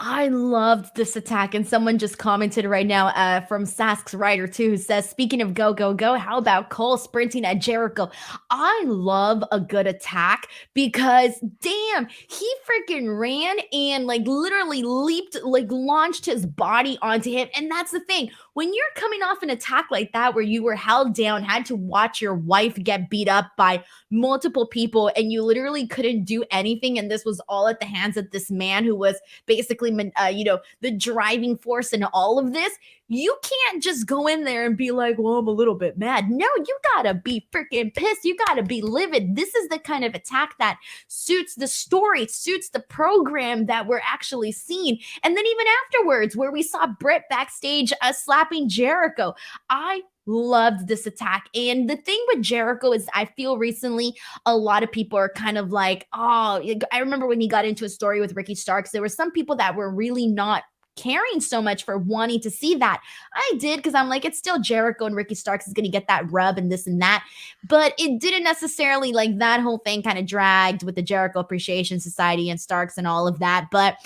I loved this attack, and someone just commented right now from Sask's writer too, who says, speaking of go, how about Cole sprinting at Jericho? I love a good attack because damn, he freaking ran and like literally leaped, like launched his body onto him. And that's the thing. When you're coming off an attack like that, where you were held down, had to watch your wife get beat up by multiple people, and you literally couldn't do anything, and this was all at the hands of this man who was basically, the driving force in all of this, you can't just go in there and be like, well, I'm a little bit mad. No, you gotta be freaking pissed. You gotta be livid. This is the kind of attack that suits the story, suits the program that we're actually seeing. And then even afterwards, where we saw Britt backstage slapping Jericho, I loved this attack. And the thing with Jericho is I feel recently a lot of people are kind of like, oh, I remember when he got into a story with Ricky Starks, there were some people that were really not caring so much for wanting to see that. I did, because I'm like, it's still Jericho and Ricky Starks is going to get that rub and this and that. But it didn't necessarily, like, that whole thing kind of dragged with the Jericho Appreciation Society and Starks and all of that. But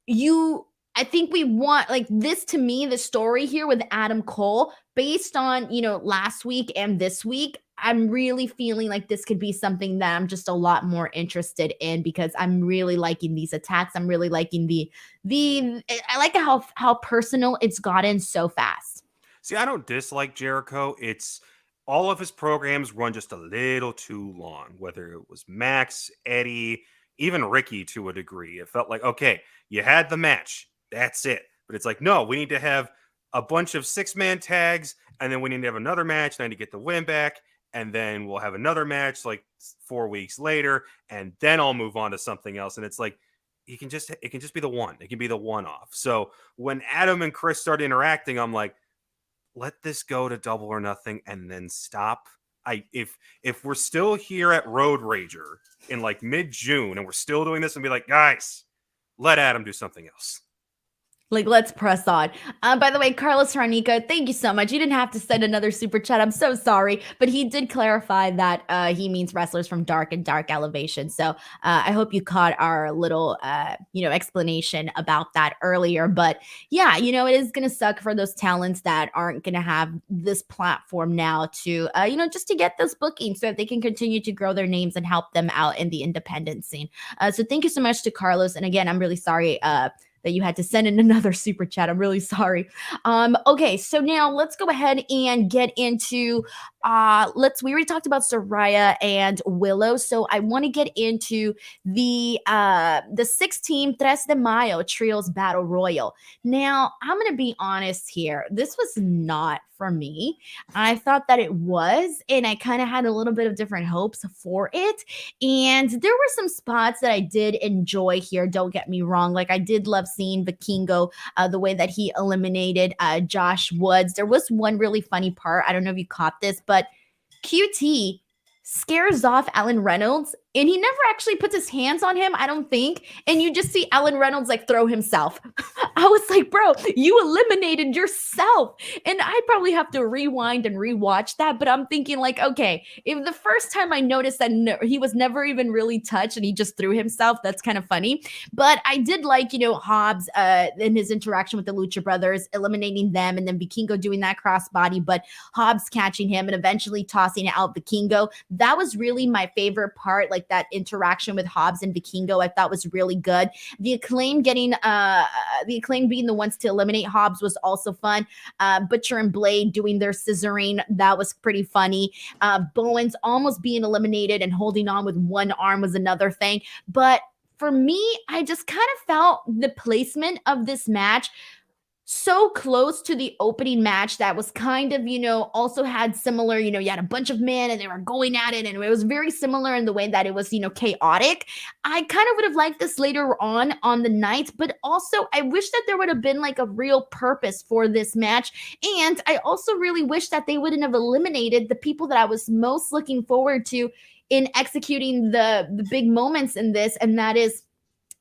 I think we want, like, this, to me, the story here with Adam Cole, based on, last week and this week, I'm really feeling like this could be something that I'm just a lot more interested in, because I'm really liking these attacks. I'm really liking I like how personal it's gotten so fast. See, I don't dislike Jericho. It's all of his programs run just a little too long, whether it was Max, Eddie, even Ricky to a degree. It felt like, okay, you had the match. That's it. But it's like, no, we need to have a bunch of 6-man tags, and then we need to have another match, and I need to get the win back, and then we'll have another match like 4 weeks later, and then I'll move on to something else. And it's like, it can just be the one. It can be the one-off. So when Adam and Chris started interacting, I'm like, let this go to Double or Nothing and then stop. If we're still here at Road Rager in like mid-June and we're still doing this, and be like, guys, let Adam do something else. Like, let's press on. By the way, Carlos Harnica, thank you so much. You didn't have to send another super chat. I'm so sorry. But he did clarify that he means wrestlers from Dark and Dark Elevation. So I hope you caught our little, explanation about that earlier. But yeah, it is going to suck for those talents that aren't going to have this platform now to, just to get those bookings so that they can continue to grow their names and help them out in the independent scene. So thank you so much to Carlos. And again, I'm really sorry that you had to send in another super chat. I'm really sorry. Okay, so now let's go ahead and get into we already talked about Saraya and Willow, so I want to get into the 6-team Tres de Mayo Trios Battle Royal. Now, I'm going to be honest here. This was not for me. I thought that it was, and I kind of had a little bit of different hopes for it. And there were some spots that I did enjoy here. Don't get me wrong. Like, I did love seeing Vikingo, the way that he eliminated Josh Woods. There was one really funny part. I don't know if you caught this, but QT scares off Alan Reynolds, and he never actually puts his hands on him, I don't think. And you just see Alan Reynolds like throw himself. I was like, bro, you eliminated yourself. And I probably have to rewind and rewatch that. But I'm thinking like, okay, if the first time I noticed that he was never even really touched and he just threw himself, that's kind of funny. But I did like, Hobbs in his interaction with the Lucha Brothers, eliminating them, and then Vikingo doing that crossbody, but Hobbs catching him and eventually tossing out Vikingo. That was really my favorite part. Like, that interaction with Hobbs and Vikingo, I thought was really good. The Acclaim being the ones to eliminate Hobbs was also fun. Butcher and Blade doing their scissoring, that was pretty funny. Bowens almost being eliminated and holding on with one arm was another thing. But for me, I just kind of felt the placement of this match so close to the opening match that was kind of, also had similar, you had a bunch of men and they were going at it, and it was very similar in the way that it was, chaotic. I kind of would have liked this later on the night, but also I wish that there would have been like a real purpose for this match. And I also really wish that they wouldn't have eliminated the people that I was most looking forward to in executing the big moments in this, and that is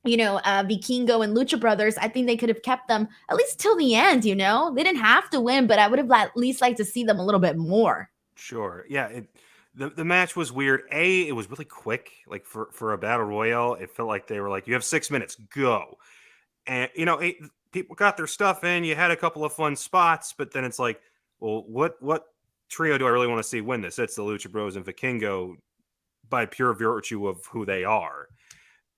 Vikingo and Lucha Brothers. I think they could have kept them at least till the end, They didn't have to win, but I would have at least liked to see them a little bit more. Sure. Yeah. The match was weird. It was really quick. Like, for a battle royal, it felt like they were like, you have 6 minutes, go. And, people got their stuff in. You had a couple of fun spots, but then it's like, well, what trio do I really want to see win this? It's the Lucha Bros and Vikingo by pure virtue of who they are.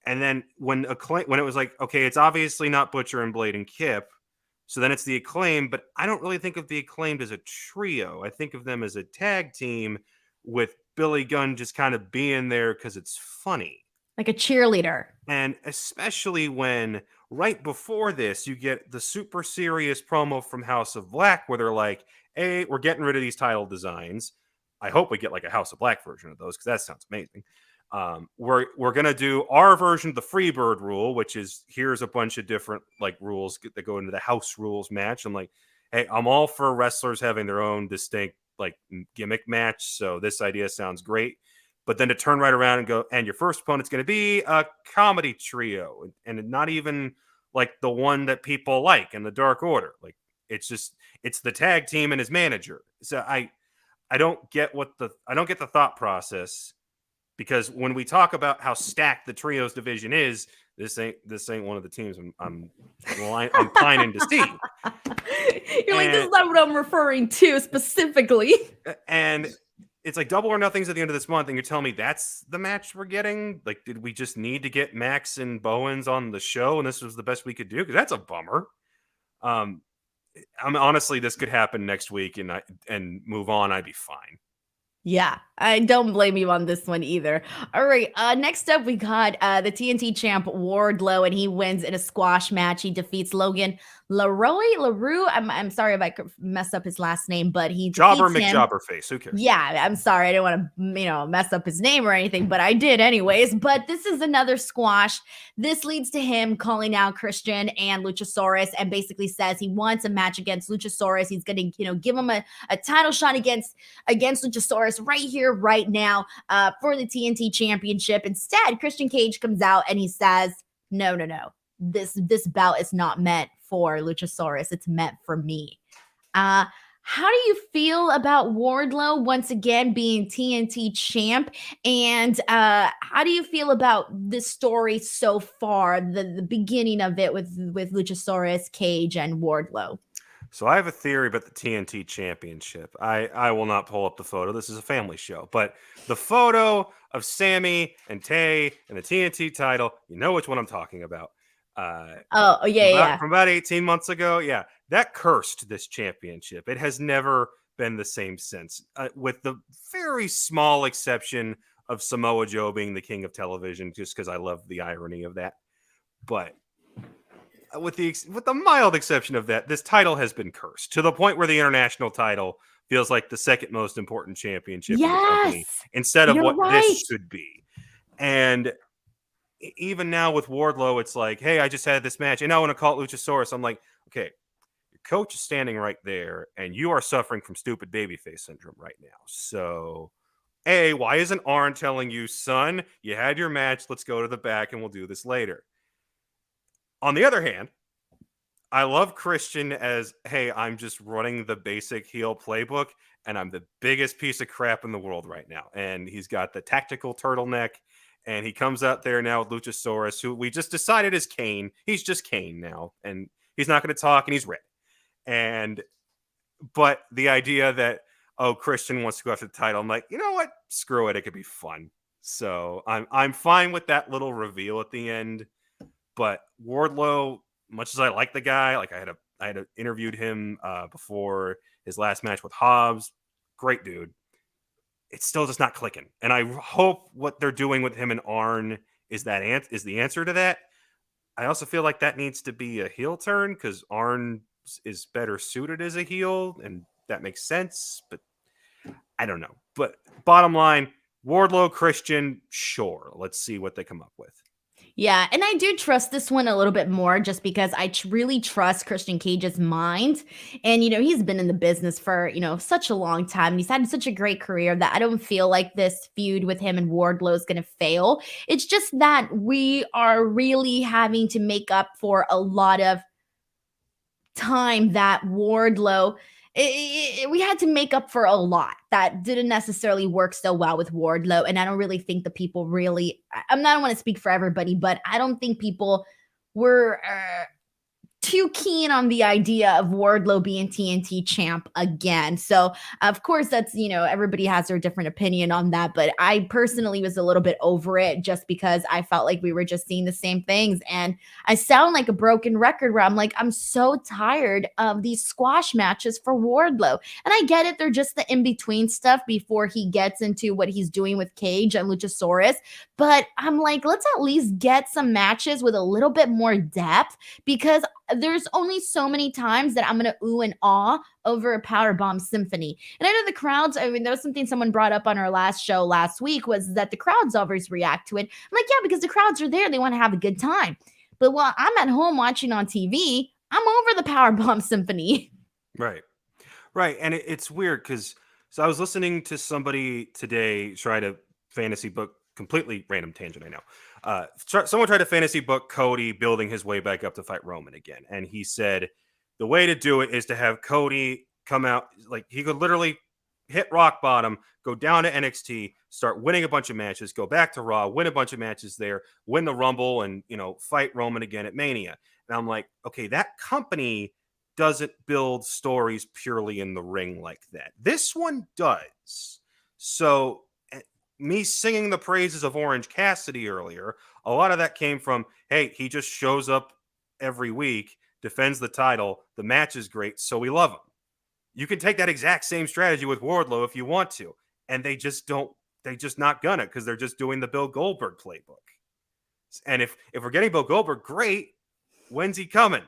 And then when it was like, okay, it's obviously not Butcher and Blade and Kip, so then it's the Acclaim, but I don't really think of the Acclaimed as a trio. I think of them as a tag team with Billy Gunn just kind of being there because it's funny. Like a cheerleader. And especially when right before this, you get the super serious promo from House of Black where they're like, hey, we're getting rid of these title designs. I hope we get like a House of Black version of those, because that sounds amazing. We're gonna do our version of the Freebird rule, which is here's a bunch of different like rules that go into the house rules match. I'm like, hey, I'm all for wrestlers having their own distinct like gimmick match, so this idea sounds great. But then to turn right around and go, and your first opponent's going to be a comedy trio, and not even like the one that people like in the Dark Order. Like it's the tag team and his manager. So I don't get the thought process, because when we talk about how stacked the trios division is, this ain't one of the teams I'm pining to see. You're like, this is not what I'm referring to specifically. And it's like Double or Nothing's at the end of this month, and you're telling me that's the match we're getting? Like, did we just need to get Max and Bowens on the show, and this was the best we could do? Because that's a bummer. Honestly, this could happen next week, and move on. I'd be fine. Yeah, I don't blame you on this one either. All right, next up we got the TNT champ Wardlow, and he wins in a squash match. He defeats Logan LaRue. I'm sorry if I messed up his last name, but he Jobber McJobberface. Who cares? Yeah, I'm sorry. I didn't want to, mess up his name or anything, but I did anyways. But this is another squash. This leads to him calling out Christian and Luchasaurus, and basically says he wants a match against Luchasaurus. He's going to, give him a title shot against Luchasaurus right here, right now, for the TNT championship. Instead, Christian Cage comes out and he says, no. This bout is not meant for Luchasaurus. It's meant for me. How do you feel about Wardlow once again being TNT champ? And how do you feel about this story so far, the beginning of it with Luchasaurus, Cage, and Wardlow? So I have a theory about the TNT championship. I will not pull up the photo. This is a family show. But the photo of Sammy and Tay and the TNT title, you know which one I'm talking about. From about 18 months ago. Yeah, that cursed this championship. It has never been the same since, with the very small exception of Samoa Joe being the king of television, just because I love the irony of that. But with the mild exception of that, this title has been cursed to the point where the international title feels like the second most important championship in the company, instead of this should be. And even now with Wardlow, it's like, hey, I just had this match, and I want to call it Luchasaurus. I'm like, okay, your coach is standing right there, and you are suffering from stupid babyface syndrome right now. So, A, why isn't Arn telling you, son, you had your match, let's go to the back, and we'll do this later? On the other hand, I love Christian as, hey, I'm just running the basic heel playbook, and I'm the biggest piece of crap in the world right now. And he's got the tactical turtleneck, and he comes out there now with Luchasaurus, who we just decided is Kane. He's just Kane now, and he's not going to talk, and he's red. But the idea that, Christian wants to go after the title, I'm like, you know what? Screw it. It could be fun. So I'm fine with that little reveal at the end. But Wardlow, much as I like the guy, like I had interviewed him before his last match with Hobbs. Great dude. It's still just not clicking. And I hope what they're doing with him and Arn is the answer to that. I also feel like that needs to be a heel turn, because Arn is better suited as a heel, and that makes sense. But I don't know. But bottom line, Wardlow, Christian, sure. Let's see what they come up with. Yeah, and I do trust this one a little bit more, just because I really trust Christian Cage's mind. And, he's been in the business for, such a long time. He's had such a great career that I don't feel like this feud with him and Wardlow is going to fail. It's just that we are really having to make up for a lot of time that Wardlow... we had to make up for a lot that didn't necessarily work so well with Wardlow. And I don't really think the people really, I don't want to speak for everybody, but I don't think people were too keen on the idea of Wardlow being TNT champ again. So of course that's, everybody has their different opinion on that, but I personally was a little bit over it, just because I felt like we were just seeing the same things. And I sound like a broken record where I'm like, I'm so tired of these squash matches for Wardlow. And I get it. They're just the in-between stuff before he gets into what he's doing with Cage and Luchasaurus. But I'm like, let's at least get some matches with a little bit more depth, because there's only so many times that I'm going to ooh and ah over a powerbomb symphony. And I know the crowds, that was something someone brought up on our last show last week, was that the crowds always react to it. I'm like, yeah, because the crowds are there. They want to have a good time. But while I'm at home watching on TV, I'm over the powerbomb symphony. Right. And it's weird, because I was listening to somebody today try to fantasy book, completely random tangent, I know. Someone tried to fantasy book Cody building his way back up to fight Roman again. And he said the way to do it is to have Cody come out. Like, he could literally hit rock bottom, go down to NXT, start winning a bunch of matches, go back to Raw, win a bunch of matches there, win the Rumble, and, fight Roman again at Mania. And I'm like, okay, that company doesn't build stories purely in the ring like that. This one does. So me singing the praises of Orange Cassidy earlier, a lot of that came from, hey, he just shows up every week, defends the title, the match is great, so we love him. You can take that exact same strategy with Wardlow if you want to, and they just not gonna, because they're just doing the Bill Goldberg playbook. And if we're getting Bill Goldberg, great. When's he coming?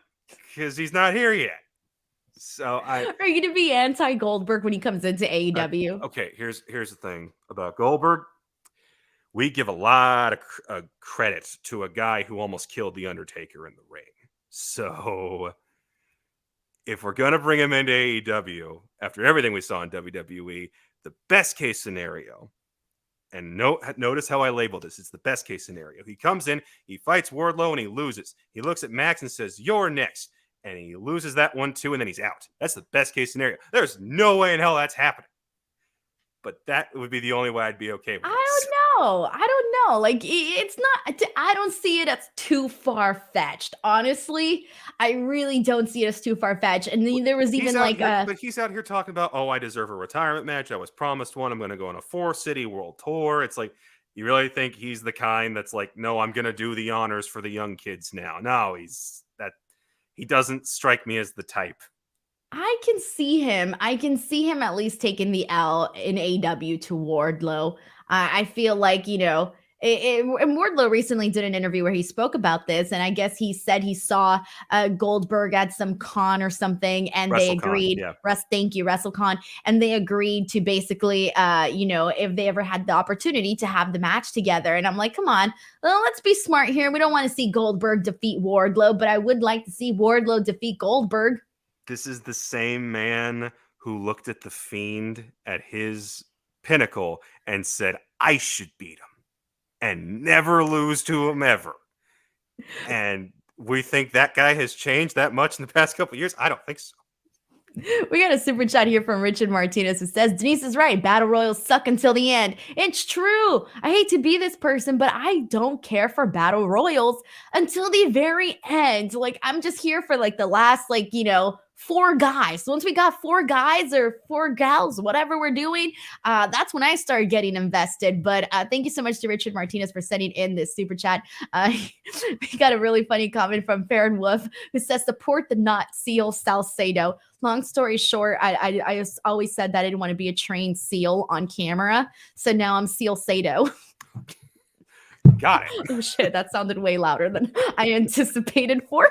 Because he's not here yet. So are you going to be anti-Goldberg when he comes into AEW? Okay, here's the thing about Goldberg. We give a lot of credit to a guy who almost killed The Undertaker in the ring. So if we're going to bring him into AEW, after everything we saw in WWE, the best case scenario, and notice how I labeled this, it's the best case scenario. He comes in, he fights Wardlow, and he loses. He looks at Max and says, "You're next." And he loses that one too, and then he's out. That's the best case scenario. There's no way in hell that's happening. But that would be the only way I'd be okay with it. I don't know. Like, it's not, I don't see it as too far-fetched. Honestly, I really don't see it as too far-fetched. And then there was even but he's out here talking about, oh, I deserve a retirement match. I was promised one. I'm going to go on a 4-city world tour. It's like, you really think he's the kind that's like, no, I'm going to do the honors for the young kids now. No, he doesn't strike me as the type. I can see him at least taking the L in AEW to Wardlow. I feel like, and Wardlow recently did an interview where he spoke about this, and I guess he said he saw Goldberg at some con or something, and they agreed. Yeah. WrestleCon, and they agreed to basically, if they ever had the opportunity to have the match together. And I'm like, come on, let's be smart here. We don't want to see Goldberg defeat Wardlow, but I would like to see Wardlow defeat Goldberg. This is the same man who looked at the Fiend at his pinnacle and said, I should beat him and never lose to him ever. And we think that guy has changed that much in the past couple of years? I don't think so. We got a super chat here from Richard Martinez who says, Denise is right. Battle royals suck until the end. It's true. I hate to be this person, but I don't care for battle royals until the very end. Like, I'm just here for like the last, 4 guys. So once we got 4 guys or 4 gals, whatever we're doing, that's when I started getting invested. But thank you so much to Richard Martinez for sending in this super chat. We got a really funny comment from Farron Wolf who says, support the not seal Salcedo. Long story short, I always said that I didn't want to be a trained seal on camera. So now I'm Seal Sado. Got it. Oh shit, that sounded way louder than I anticipated for.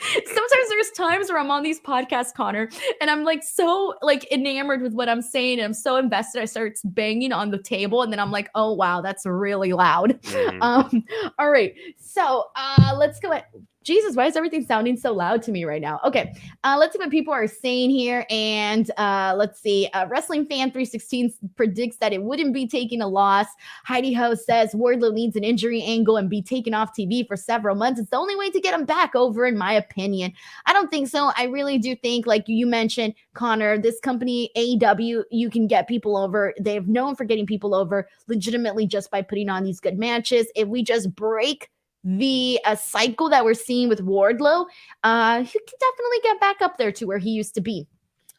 Sometimes there's times where I'm on these podcasts, Connor, and I'm so enamored with what I'm saying, and I'm so invested. I start banging on the table, and then I'm like, oh wow, that's really loud. All right, so let's go ahead. Jesus, why is everything sounding so loud to me right now? Okay, let's see what people are saying here. And let's see. Wrestling Fan 316 predicts that it wouldn't be taking a loss. Heidi Ho says Wardlow needs an injury angle and be taken off TV for several months. It's the only way to get him back over, in my opinion. I don't think so. I really do think, like you mentioned, Connor, this company, AEW, you can get people over. They've known for getting people over legitimately just by putting on these good matches. If we just break the cycle that we're seeing with Wardlow, he can definitely get back up there to where he used to be.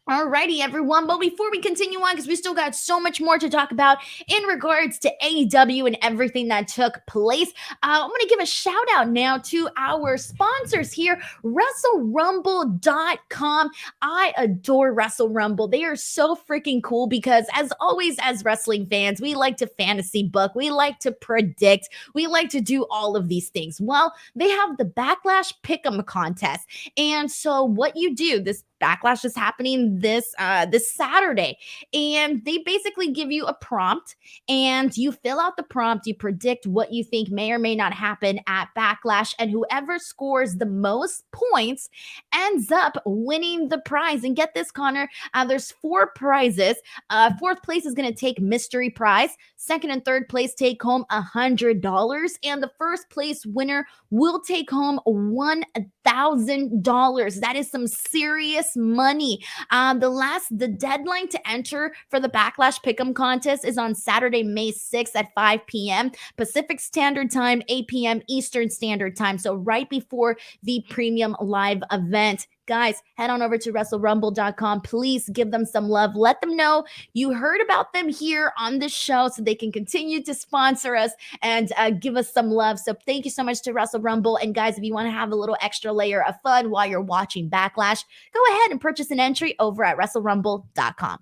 Alrighty, everyone. But before we continue on, because we still got so much more to talk about in regards to AEW and everything that took place, I'm going to give a shout out now to our sponsors here, WrestleRumble.com. I adore Wrestle Rumble. They are so freaking cool because, as always, as wrestling fans, we like to fantasy book. We like to predict. We like to do all of these things. Well, they have the Backlash Pick'em contest. And so what you do, this Backlash is happening this Saturday. And they basically give you a prompt, and you fill out the prompt. You predict what you think may or may not happen at Backlash, and whoever scores the most points ends up winning the prize. And get this, Connor, there's 4 prizes. Fourth place is going to take mystery prize. Second and third place take home $100, and the first place winner will take home $1,000. That is some serious money. The deadline to enter for the Backlash Pick'em contest is on Saturday, May 6th at 5 p.m. Pacific Standard Time, 8 p.m. Eastern Standard Time. So right before the premium live event. Guys, head on over to WrestleRumble.com. Please give them some love. Let them know you heard about them here on the show so they can continue to sponsor us and give us some love. So thank you so much to Wrestle Rumble. And guys, if you want to have a little extra layer of fun while you're watching Backlash, go ahead and purchase an entry over at WrestleRumble.com.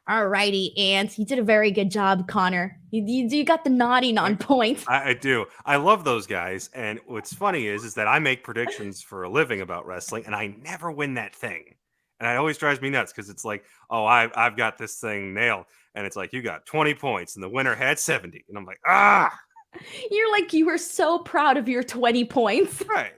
All righty, and you did a very good job, Connor. You got the nodding on point. I do. I love those guys, and what's funny is that I make predictions for a living about wrestling, and I never win that thing, and it always drives me nuts because it's like, oh, I've got this thing nailed, and it's like you got 20 points, and the winner had 70, and I'm like, ah. You're like, you were so proud of your 20 points. Right.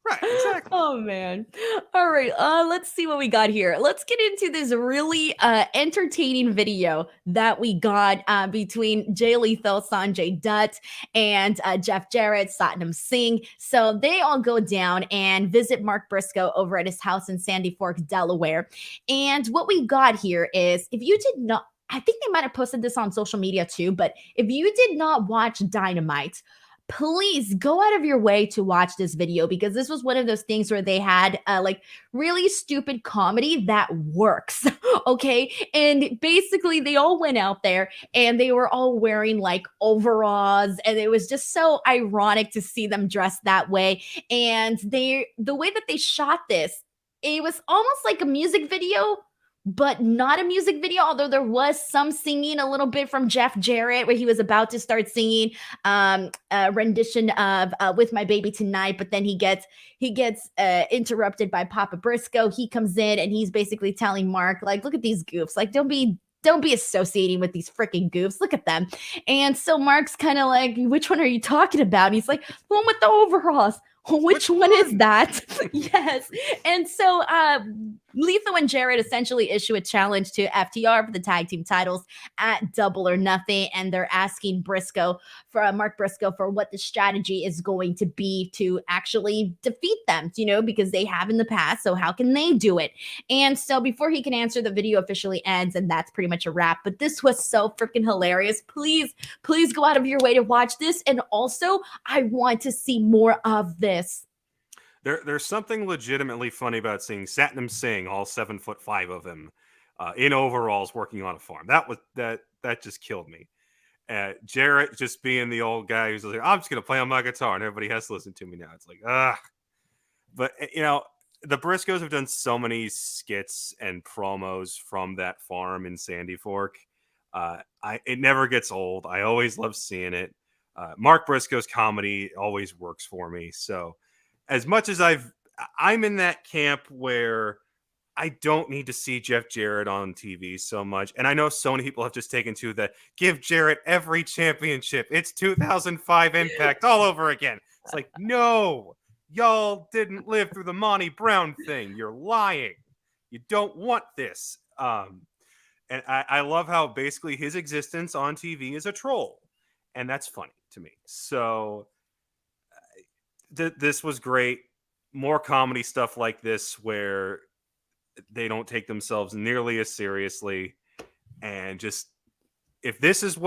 Right, exactly. Oh, man. All right, let's see what we got here. Let's get into this really entertaining video that we got between Jay Lethal, Sanjay Dutt, and Jeff Jarrett, Satnam Singh. So they all go down and visit Mark Briscoe over at his house in Sandy Fork, Delaware. And what we got here is, if you did not, I think they might have posted this on social media too, but if you did not watch Dynamite, please go out of your way to watch this video, because this was one of those things where they had like really stupid comedy that works. Okay. And basically they all went out there and they were all wearing like overalls, and it was just so ironic to see them dressed that way. And the way that they shot this, it was almost like a music video, but not a music video, although there was some singing a little bit from Jeff Jarrett where he was about to start singing a rendition of With My Baby Tonight, but then he gets interrupted by Papa Briscoe. He comes in and he's basically telling Mark, like, look at these goofs, like don't be associating with these freaking goofs. Look at them. And so Mark's kind of like, which one are you talking about? And he's like, the one with the overalls. Which one is that? Yes. And so Lethal and Jarrett essentially issue a challenge to FTR for the tag team titles at Double or Nothing. And they're asking Mark Briscoe for what the strategy is going to be to actually defeat them, because they have in the past. So how can they do it? And so before he can answer, the video officially ends, and that's pretty much a wrap. But this was so freaking hilarious. Please go out of your way to watch this. And also, I want to see more of this. There's something legitimately funny about seeing Satnam Singh, all 7'5" of him, in overalls working on a farm. That just killed me. Jarrett just being the old guy who's like, I'm just gonna play on my guitar and everybody has to listen to me now. It's like, But the Briscoes have done so many skits and promos from that farm in Sandy Fork. It never gets old. I always love seeing it. Mark Briscoe's comedy always works for me. So as much as I'm in that camp where I don't need to see Jeff Jarrett on TV so much. And I know so many people have just taken to the give Jarrett every championship. It's 2005 Impact all over again. It's like, no, y'all didn't live through the Monty Brown thing. You're lying. You don't want this. And I love how basically his existence on TV is a troll. And that's funny to me. So this was great. More comedy stuff like this where they don't take themselves nearly as seriously. And just if this is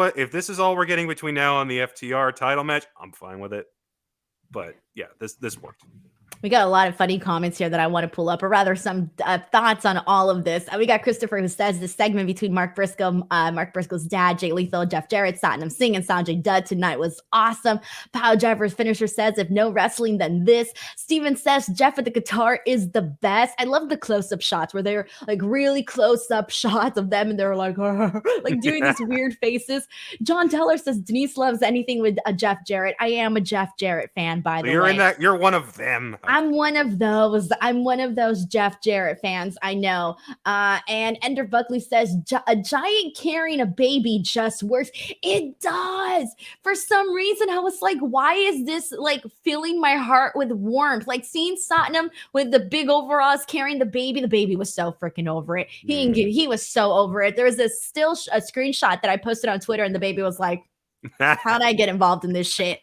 all we're getting between now and the FTR title match, I'm fine with it. But yeah, this worked. We got a lot of funny comments here that I want to pull up, or rather some thoughts on all of this. We got Christopher who says the segment between Mark Briscoe's dad, Jay Lethal, Jeff Jarrett, Satnam Singh, and Sanjay Dutt tonight was awesome. Power Driver's finisher says, if no wrestling, then this. Steven says, Jeff with the guitar is the best. I love the close-up shots where they're like really close-up shots of them and they're like, like doing these weird faces. John Teller says, Denise loves anything with Jeff Jarrett. I am a Jeff Jarrett fan, by the way. You're one of them. I'm one of those. I'm one of those Jeff Jarrett fans. I know. And Ender Buckley says a giant carrying a baby just works. It does. For some reason, I was like, why is this like filling my heart with warmth? Like seeing Satnam with the big overalls carrying the baby. The baby was so freaking over it. He was so over it. There was a screenshot that I posted on Twitter, and the baby was like, "How'd I get involved in this shit?"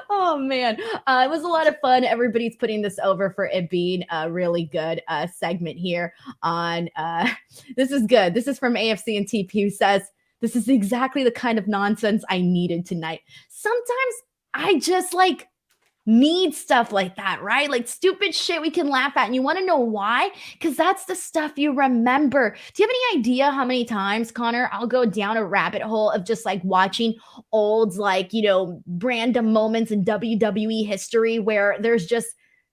Oh man, it was a lot of fun. Everybody's putting this over for it being a really good segment here on this is good. This is from AFC and TP, who says this is exactly the kind of nonsense I needed tonight. Sometimes I just like need stuff like that, right? Like stupid shit we can laugh at. And you want to know why? Because that's the stuff you remember. Do you have any idea how many times, Connor, I'll go down a rabbit hole of just like watching old, like, you know, random moments in WWE history where there's just,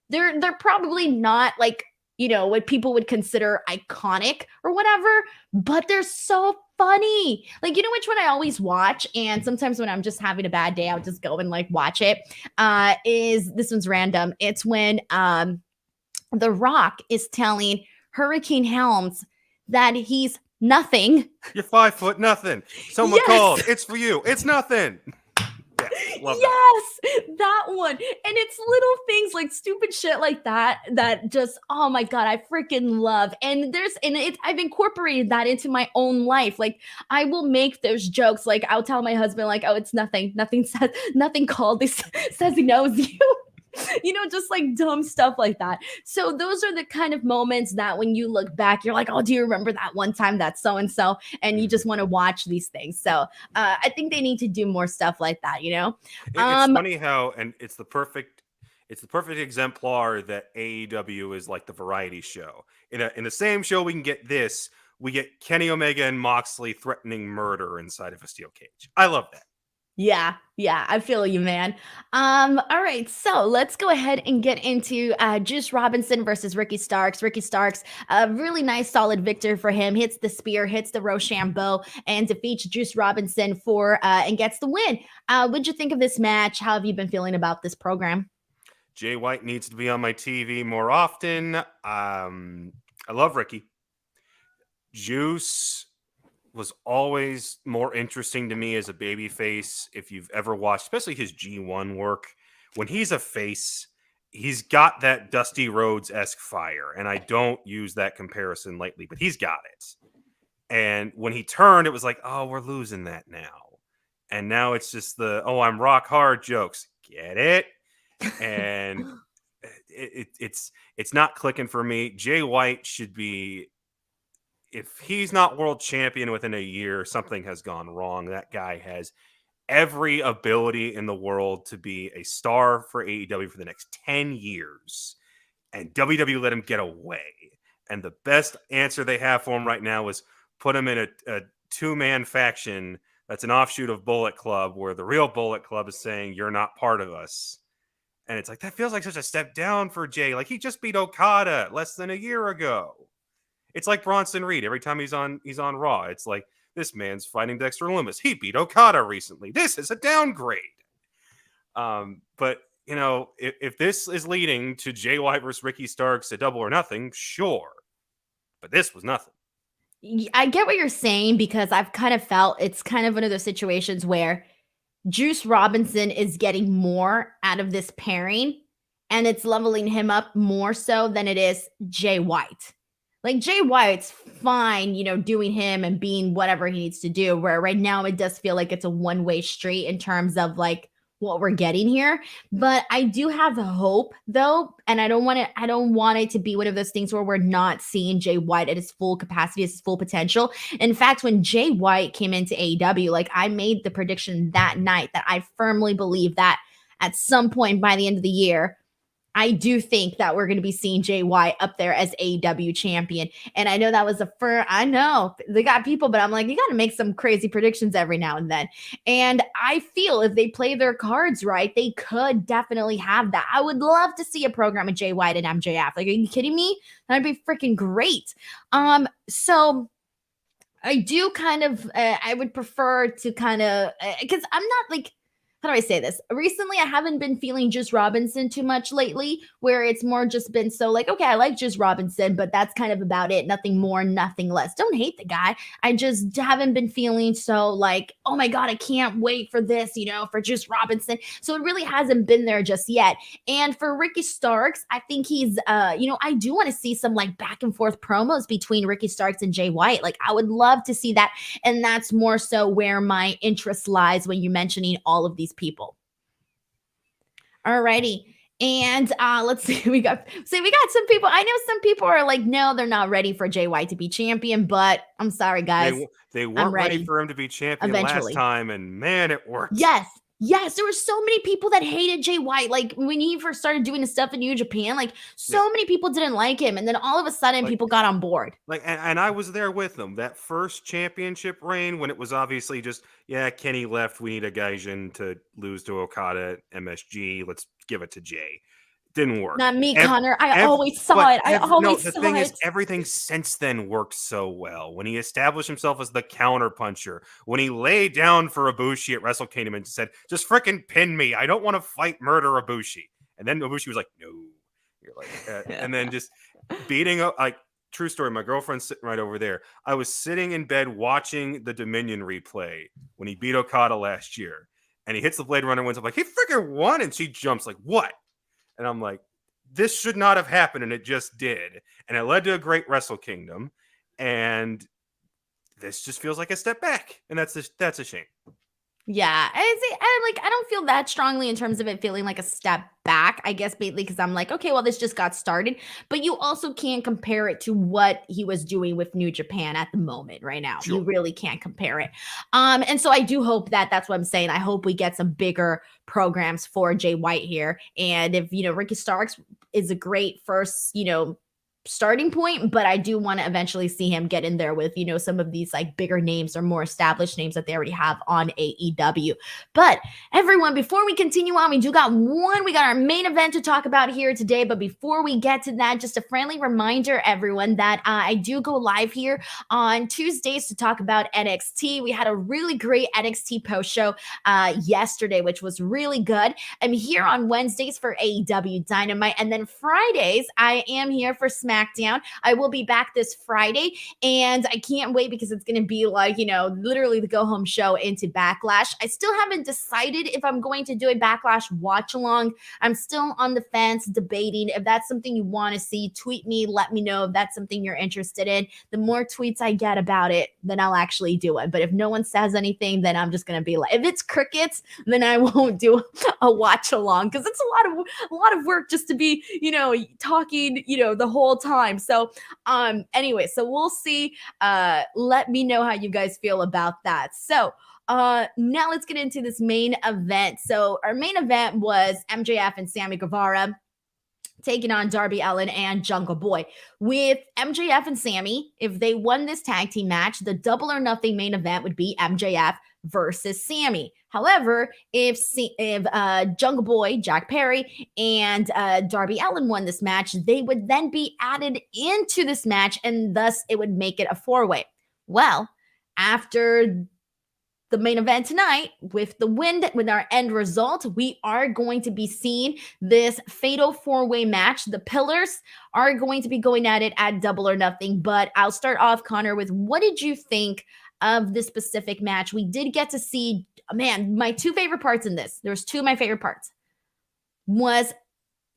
they're probably not like, you know, what people would consider iconic or whatever, but they're so funny. Like, you know which one I always watch? And sometimes when I'm just having a bad day, I'll just go and like watch it. Is this one's random. It's when The Rock is telling Hurricane Helms that he's nothing. You're 5 foot nothing. Someone called. It's for you. It's nothing. Yes, that one. And it's little things like stupid shit like that just, oh my God, I freaking love. And I've incorporated that into my own life. Like I will make those jokes. Like I'll tell my husband like, oh, it's nothing called. He says he knows you. You know, just like dumb stuff like that. So those are the kind of moments that when you look back, you're like, oh, do you remember that one time that so-and-so? And you just want to watch these things. So I think they need to do more stuff like that, you know? It's funny how, and it's the perfect exemplar that AEW is like the variety show. In the same show, we get Kenny Omega and Moxley threatening murder inside of a steel cage. I love that. Yeah, I feel you, man. All right, so let's go ahead and get into Juice Robinson versus Ricky Starks. Ricky Starks, a really nice, solid victory for him. Hits the spear, hits the Rochambeau, and defeats Juice Robinson and gets the win. What'd you think of this match? How have you been feeling about this program? Jay White needs to be on my TV more often. I love Ricky. Juice was always more interesting to me as a babyface. If you've ever watched, especially his G1 work, when he's a face, he's got that Dusty Rhodes-esque fire. And I don't use that comparison lightly, but he's got it. And when he turned, it was like, oh, we're losing that now. And now it's just I'm rock hard jokes. Get it? And it's not clicking for me. Jay White should be, if he's not world champion within a year, something has gone wrong. That guy has every ability in the world to be a star for AEW for the next 10 years. And WWE let him get away. And the best answer they have for him right now is put him in a two-man faction that's an offshoot of Bullet Club, where the real Bullet Club is saying, you're not part of us. And it's like, that feels like such a step down for Jay. Like, he just beat Okada less than a year ago. It's like Bronson Reed. Every time he's on Raw, it's like, this man's fighting Dexter Lumis. He beat Okada recently. This is a downgrade. But, you know, if this is leading to Jay White versus Ricky Starks at Double or Nothing, sure. But this was nothing. I get what you're saying, because I've kind of felt it's kind of one of those situations where Juice Robinson is getting more out of this pairing, and it's leveling him up more so than it is Jay White. Like, Jay White's fine, you know, doing him and being whatever he needs to do, where right now it does feel like it's a one-way street in terms of like what we're getting here. But I do have hope, though, and I don't want it to be one of those things where we're not seeing Jay White at his full capacity, his full potential. In fact, when Jay White came into AEW, like, I made the prediction that night that I firmly believe that at some point by the end of the year, I do think that we're going to be seeing Jay White up there as AEW champion. And I know that was I know they got people, but I'm like, you got to make some crazy predictions every now and then. And I feel if they play their cards right, they could definitely have that. I would love to see a program with Jay White and MJF. Like, are you kidding me? That'd be freaking great. So I do kind of, I would prefer to kind of, because I'm not like, how do I say this? Recently, I haven't been feeling Juice Robinson too much lately, where it's more just been so like, okay, I like Juice Robinson, but that's kind of about it. Nothing more, nothing less. Don't hate the guy. I just haven't been feeling so like, oh my God, I can't wait for this, for Juice Robinson. So it really hasn't been there just yet. And for Ricky Starks, I think he's, I do want to see some like back and forth promos between Ricky Starks and Jay White. Like I would love to see that. And that's more so where my interest lies when you're mentioning all of these people. Alrighty. And let's see, we got some people. I know some people are like, no, they're not ready for Jay White to be champion, but I'm sorry, guys. They weren't ready for him to be champion last time, and man, it worked. Yes, there were so many people that hated Jay White. Like when he first started doing his stuff in New Japan, like so many people didn't like him. And then all of a sudden people got on board. Like, and I was there with them. That first championship reign when it was obviously just, Kenny left. We need a Gaijin to lose to Okada at MSG. Let's give it to Jay. Didn't work. Not me, Connor. I always saw it. The thing is, everything since then worked so well. When he established himself as the counter puncher, when he laid down for Ibushi at Wrestle Kingdom and said, "Just freaking pin me. I don't want to fight murder Ibushi." And then Ibushi was like, "No." You're like, and then just beating up. Like, true story. My girlfriend's sitting right over there. I was sitting in bed watching the Dominion replay when he beat Okada last year, and he hits the Blade Runner and wins. I'm like, he freaking won, and she jumps like, "What?" And I'm like, this should not have happened, and it just did. And it led to a great Wrestle Kingdom. And this just feels like a step back. And that's a shame. Yeah. I don't feel that strongly in terms of it feeling like a step back, I guess, mainly because I'm like, okay, well, this just got started. But you also can't compare it to what he was doing with New Japan at the moment right now. Sure. You really can't compare it. And so I do hope that's what I'm saying. I hope we get some bigger programs for Jay White here. And if, Ricky Starks is a great first, starting point, but I do want to eventually see him get in there with, some of these like bigger names or more established names that they already have on AEW. But everyone, before we continue on, we got our main event to talk about here today. But before we get to that, just a friendly reminder, everyone, that I do go live here on Tuesdays to talk about NXT. We had a really great NXT post show yesterday, which was really good. I'm here on Wednesdays for AEW Dynamite, and then Fridays I am here for Smackdown. I will be back this Friday, and I can't wait because it's going to be like, literally the go home show into Backlash. I still haven't decided if I'm going to do a Backlash watch along. I'm still on the fence debating. If that's something you want to see, tweet me, let me know if that's something you're interested in. The more tweets I get about it, then I'll actually do it. But if no one says anything, then I'm just going to be like, if it's crickets, then I won't do a watch along, because it's a lot of work just to be, talking, the whole time. So anyway, so we'll see. Let me know how you guys feel about that. So now let's get into this main event. So our main event was MJF and Sammy Guevara taking on Darby Allin and Jungle Boy. With MJF and Sammy, if they won this tag team match, the Double or Nothing main event would be MJF versus Sammy. However, if Jungle Boy, Jack Perry, and Darby Allin won this match, they would then be added into this match, and thus it would make it a four-way. Well, after the main event tonight, with our end result, we are going to be seeing this fatal four-way match. The Pillars are going to be going at it at Double or Nothing. But I'll start off, Connor, with what did you think of this specific match? We did get to see, my two favorite parts in this. There's two of my favorite parts. Was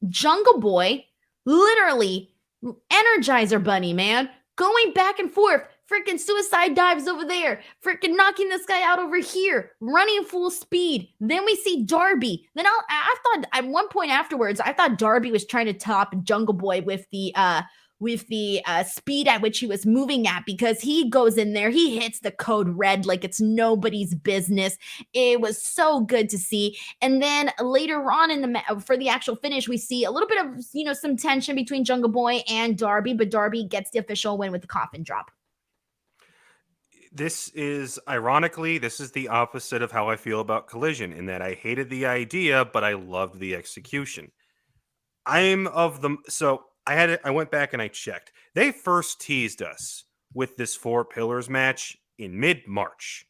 Jungle Boy, literally Energizer Bunny, man, going back and forth. Freaking suicide dives over there. Freaking knocking this guy out over here. Running full speed. Then we see Darby. Then I thought at one point afterwards, I thought Darby was trying to top Jungle Boy with the speed at which he was moving at, because he goes in there, he hits the code red like it's nobody's business. It was so good to see. And then later on for the actual finish, we see a little bit of, some tension between Jungle Boy and Darby, but Darby gets the official win with the coffin drop. This is the opposite of how I feel about Collision, in that I hated the idea, but I loved the execution. So I went back and I checked. They first teased us with this Four Pillars match in mid-March.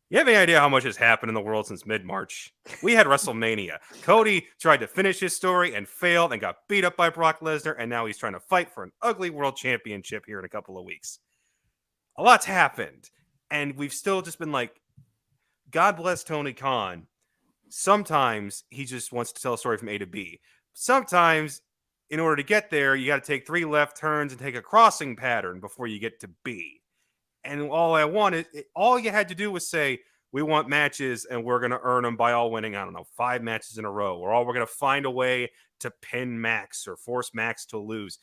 You have any idea how much has happened in the world since mid-March? We had WrestleMania. Cody tried to finish his story and failed and got beat up by Brock Lesnar, and now he's trying to fight for an ugly world championship here in a couple of weeks. A lot's happened, and we've still just been like, God bless Tony Khan. Sometimes he just wants to tell a story from A to B. Sometimes, in order to get there, you got to take 3 left turns and take a crossing pattern before you get to B. And all you had to do was say, we want matches and we're going to earn them by all winning, 5 matches in a row. Or we're going to find a way to pin Max or force Max to lose.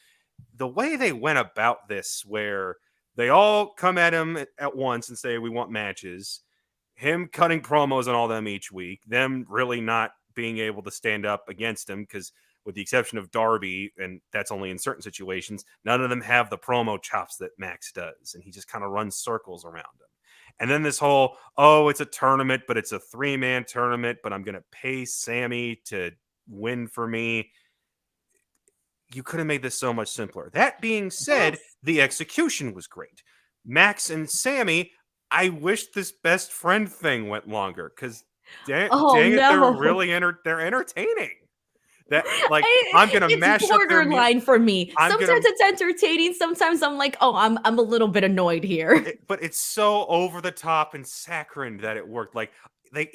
The way they went about this, where they all come at him at once and say, we want matches, him cutting promos on all them each week, them really not being able to stand up against him because with the exception of Darby, and that's only in certain situations, none of them have the promo chops that Max does, and he just kind of runs circles around him. And then this whole, it's a tournament, but it's a 3-man tournament, but I'm going to pay Sammy to win for me. You could have made this so much simpler. That being said, the execution was great. Max and Sammy, I wish this best friend thing went longer, because dang it, they're really they're entertaining. That I'm gonna mash up their borderline for me. Sometimes it's entertaining. Sometimes I'm like, I'm a little bit annoyed here. But it's so over the top and saccharine that it worked. Like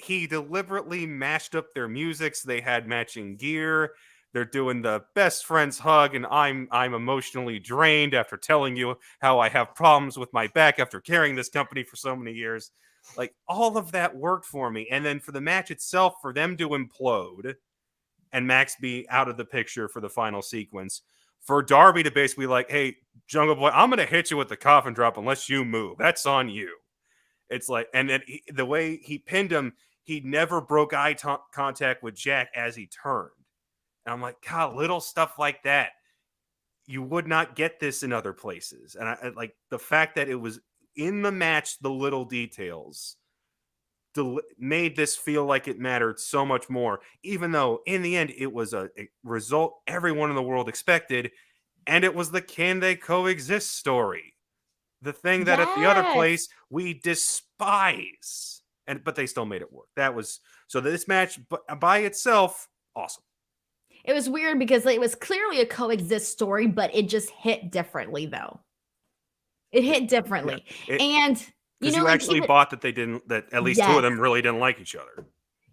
he deliberately mashed up their music so they had matching gear. They're doing the best friends hug, and I'm emotionally drained after telling you how I have problems with my back after carrying this company for so many years. Like all of that worked for me, and then for the match itself, for them to implode and Max be out of the picture for the final sequence, for Darby to basically like, hey, Jungle Boy, I'm going to hit you with the coffin drop unless you move. That's on you. It's like, and then the way he pinned him, he never broke eye contact with Jack as he turned. And I'm like, God, little stuff like that. You would not get this in other places. And I like the fact that it was in the match, the little details made this feel like it mattered so much more, even though in the end it was a result everyone in the world expected, and it was the can they coexist story, the thing that at the other place we despise, but they still made it work. That was so this match by itself, awesome. It was weird because it was clearly a coexist story, but it just hit differently though. It hit differently. And because you actually bought that at least 2 of them really didn't like each other.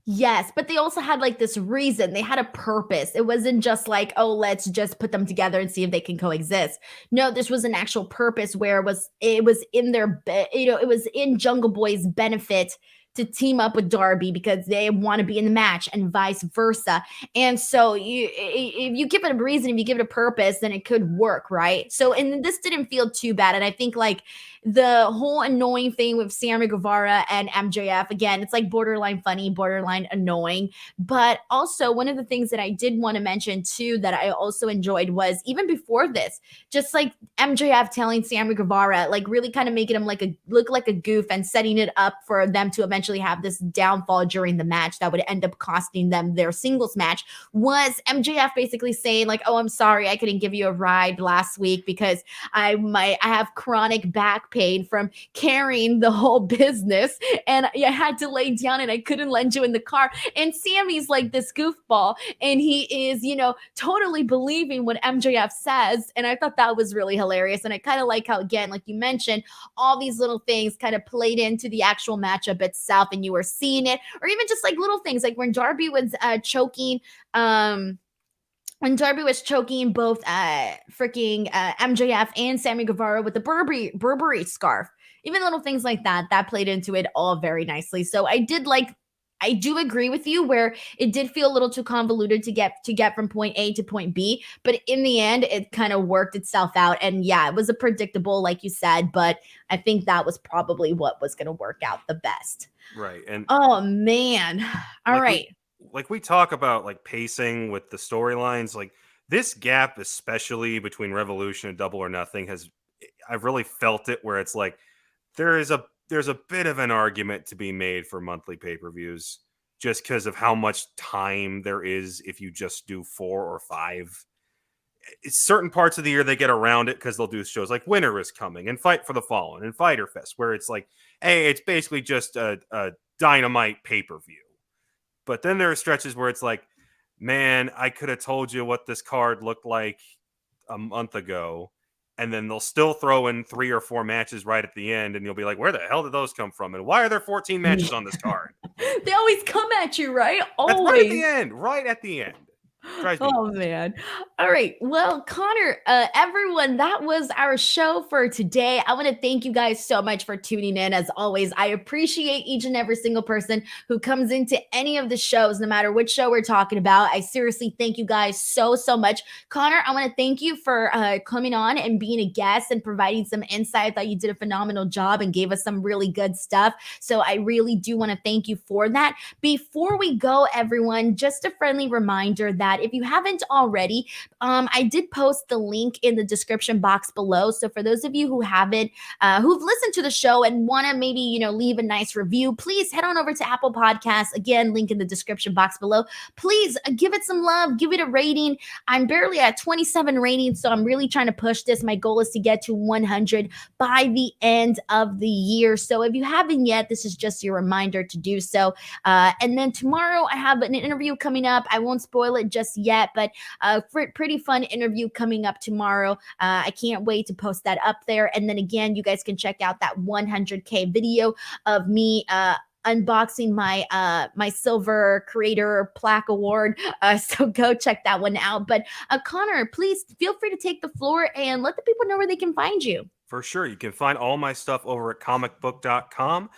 Yes, but they also had like this reason. They had a purpose. It wasn't just like, let's just put them together and see if they can coexist. No, this was an actual purpose where it was in their, it was in Jungle Boy's benefit to team up with Darby because they want to be in the match and vice versa. And so if you give it a reason, if you give it a purpose, then it could work, right? So, and this didn't feel too bad. And I think like the whole annoying thing with Sammy Guevara and MJF, again, it's like borderline funny, borderline annoying. But also one of the things that I did want to mention too, that I also enjoyed was even before this, just like MJF telling Sammy Guevara, like really kind of making him look like a goof and setting it up for them to eventually have this downfall during the match that would end up costing them their singles match, was MJF basically saying like, I'm sorry, I couldn't give you a ride last week because I have chronic back pain from carrying the whole business and I had to lay down and I couldn't lend you in the car. And Sammy's like this goofball and he is, totally believing what MJF says. And I thought that was really hilarious. And I kind of like how, again, like you mentioned, all these little things kind of played into the actual matchup itself and you were seeing it, or even just like little things like when Darby was choking both freaking MJF and Sammy Guevara with the Burberry scarf, even little things like that played into it all very nicely. So I do agree with you where it did feel a little too convoluted to get from point A to point B, but in the end, it kind of worked itself out. And yeah, it was a predictable, like you said, but I think that was probably what was going to work out the best. Right. And oh man. All right. We talk about like pacing with the storylines, like this gap, especially between Revolution and Double or Nothing, I've really felt it where it's like there's a bit of an argument to be made for monthly pay-per-views just because of how much time there is if you just do 4 or 5. certain parts of the year they get around it because they'll do shows like Winter is Coming and Fight for the Fallen and Fighter Fest, where it's like, hey, it's basically just a Dynamite pay-per-view. But then there are stretches where it's like, man, I could have told you what this card looked like a month ago. And then they'll still throw in 3 or 4 matches right at the end. And you'll be like, where the hell did those come from? And why are there 14 matches on this card? They always come at you, right? Always. That's right at the end. Right at the end. Oh man. All right. Well, Connor, everyone, that was our show for today. I want to thank you guys so much for tuning in. As always, I appreciate each and every single person who comes into any of the shows, no matter which show we're talking about. I seriously thank you guys so much. Connor, I want to thank you for coming on and being a guest and providing some insight. I thought you did a phenomenal job and gave us some really good stuff. So I really do want to thank you for that. Before we go, everyone, just a friendly reminder that if you haven't already, I did post the link in the description box below. So for those of you who haven't, who've listened to the show and want to maybe, leave a nice review, please head on over to Apple Podcasts. Again, link in the description box below. Please give it some love, give it a rating. I'm barely at 27 ratings, so I'm really trying to push this. My goal is to get to 100 by the end of the year. So if you haven't yet, this is just your reminder to do so. And then tomorrow I have an interview coming up. I won't spoil it just yet, but pretty fun interview coming up tomorrow. I can't wait to post that up there. And then again, you guys can check out that 100K video of me unboxing my silver creator plaque award. So go check that one out. But Connor, please feel free to take the floor and let the people know where they can find you. For sure. You can find all my stuff over at comicbook.com.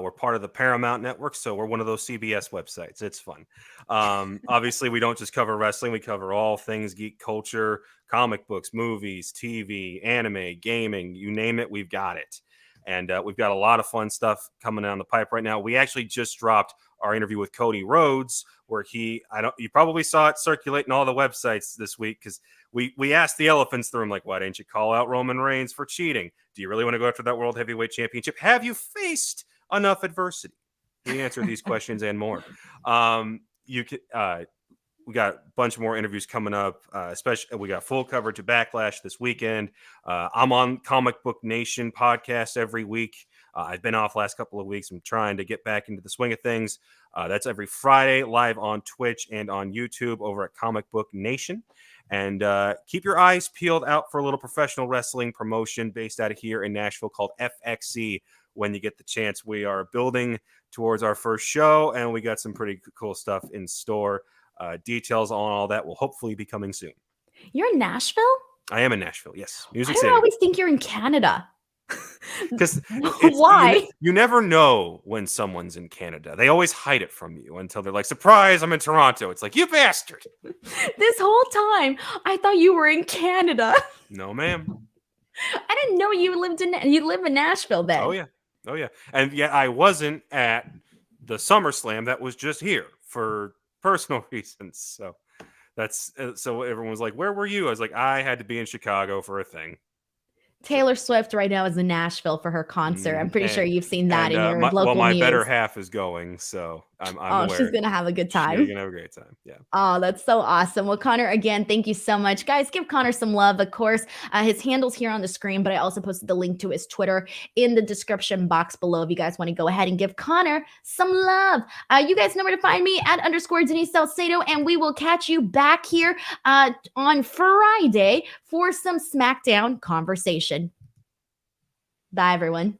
We're part of the Paramount Network, so we're one of those CBS websites. It's fun. Obviously, we don't just cover wrestling. We cover all things geek culture, comic books, movies, TV, anime, gaming, you name it, we've got it. And we've got a lot of fun stuff coming down the pipe right now. We actually just dropped our interview with Cody Rhodes, where you probably saw it circulating all the websites this week, because we asked the elephants in the room, like, why didn't you call out Roman Reigns for cheating? Do you really want to go after that World Heavyweight Championship? Have you faced enough adversity? We answer these questions and more. We got a bunch more interviews coming up, especially we got full coverage of Backlash this weekend. I'm on Comic Book Nation podcast every week. I've been off last couple of weeks. I'm trying to get back into the swing of things. That's every Friday live on Twitch and on YouTube over at Comic Book Nation. And keep your eyes peeled out for a little professional wrestling promotion based out of here in Nashville called FXC. When you get the chance, we are building towards our first show, and we got some pretty cool stuff in store. Details on all that will hopefully be coming soon. You're in Nashville? I am in Nashville, yes. Music City. City. I always think you're in Canada. Because why? You never know when someone's in Canada. They always hide it from you until they're like, surprise, I'm in Toronto. It's like, you bastard. This whole time, I thought you were in Canada. No, ma'am. I didn't know you live in Nashville then. Oh, yeah. And yet I wasn't at the SummerSlam. That was just here for personal reasons. So so everyone was like, where were you? I was like, I had to be in Chicago for a thing. Taylor Swift right now is in Nashville for her concert. I'm pretty sure you've seen that in your local Well, my news. better half is going, so I'm aware. She's going to have a good time. She's going to have a great time, yeah. Oh, that's so awesome. Well, Connor, again, thank you so much. Guys, give Connor some love. Of course, his handle's here on the screen, but I also posted the link to his Twitter in the description box below if you guys want to go ahead and give Connor some love. You guys know where to find me at _ Denise Salcedo, and we will catch you back here on Friday for some Smackdown conversation. Bye, everyone.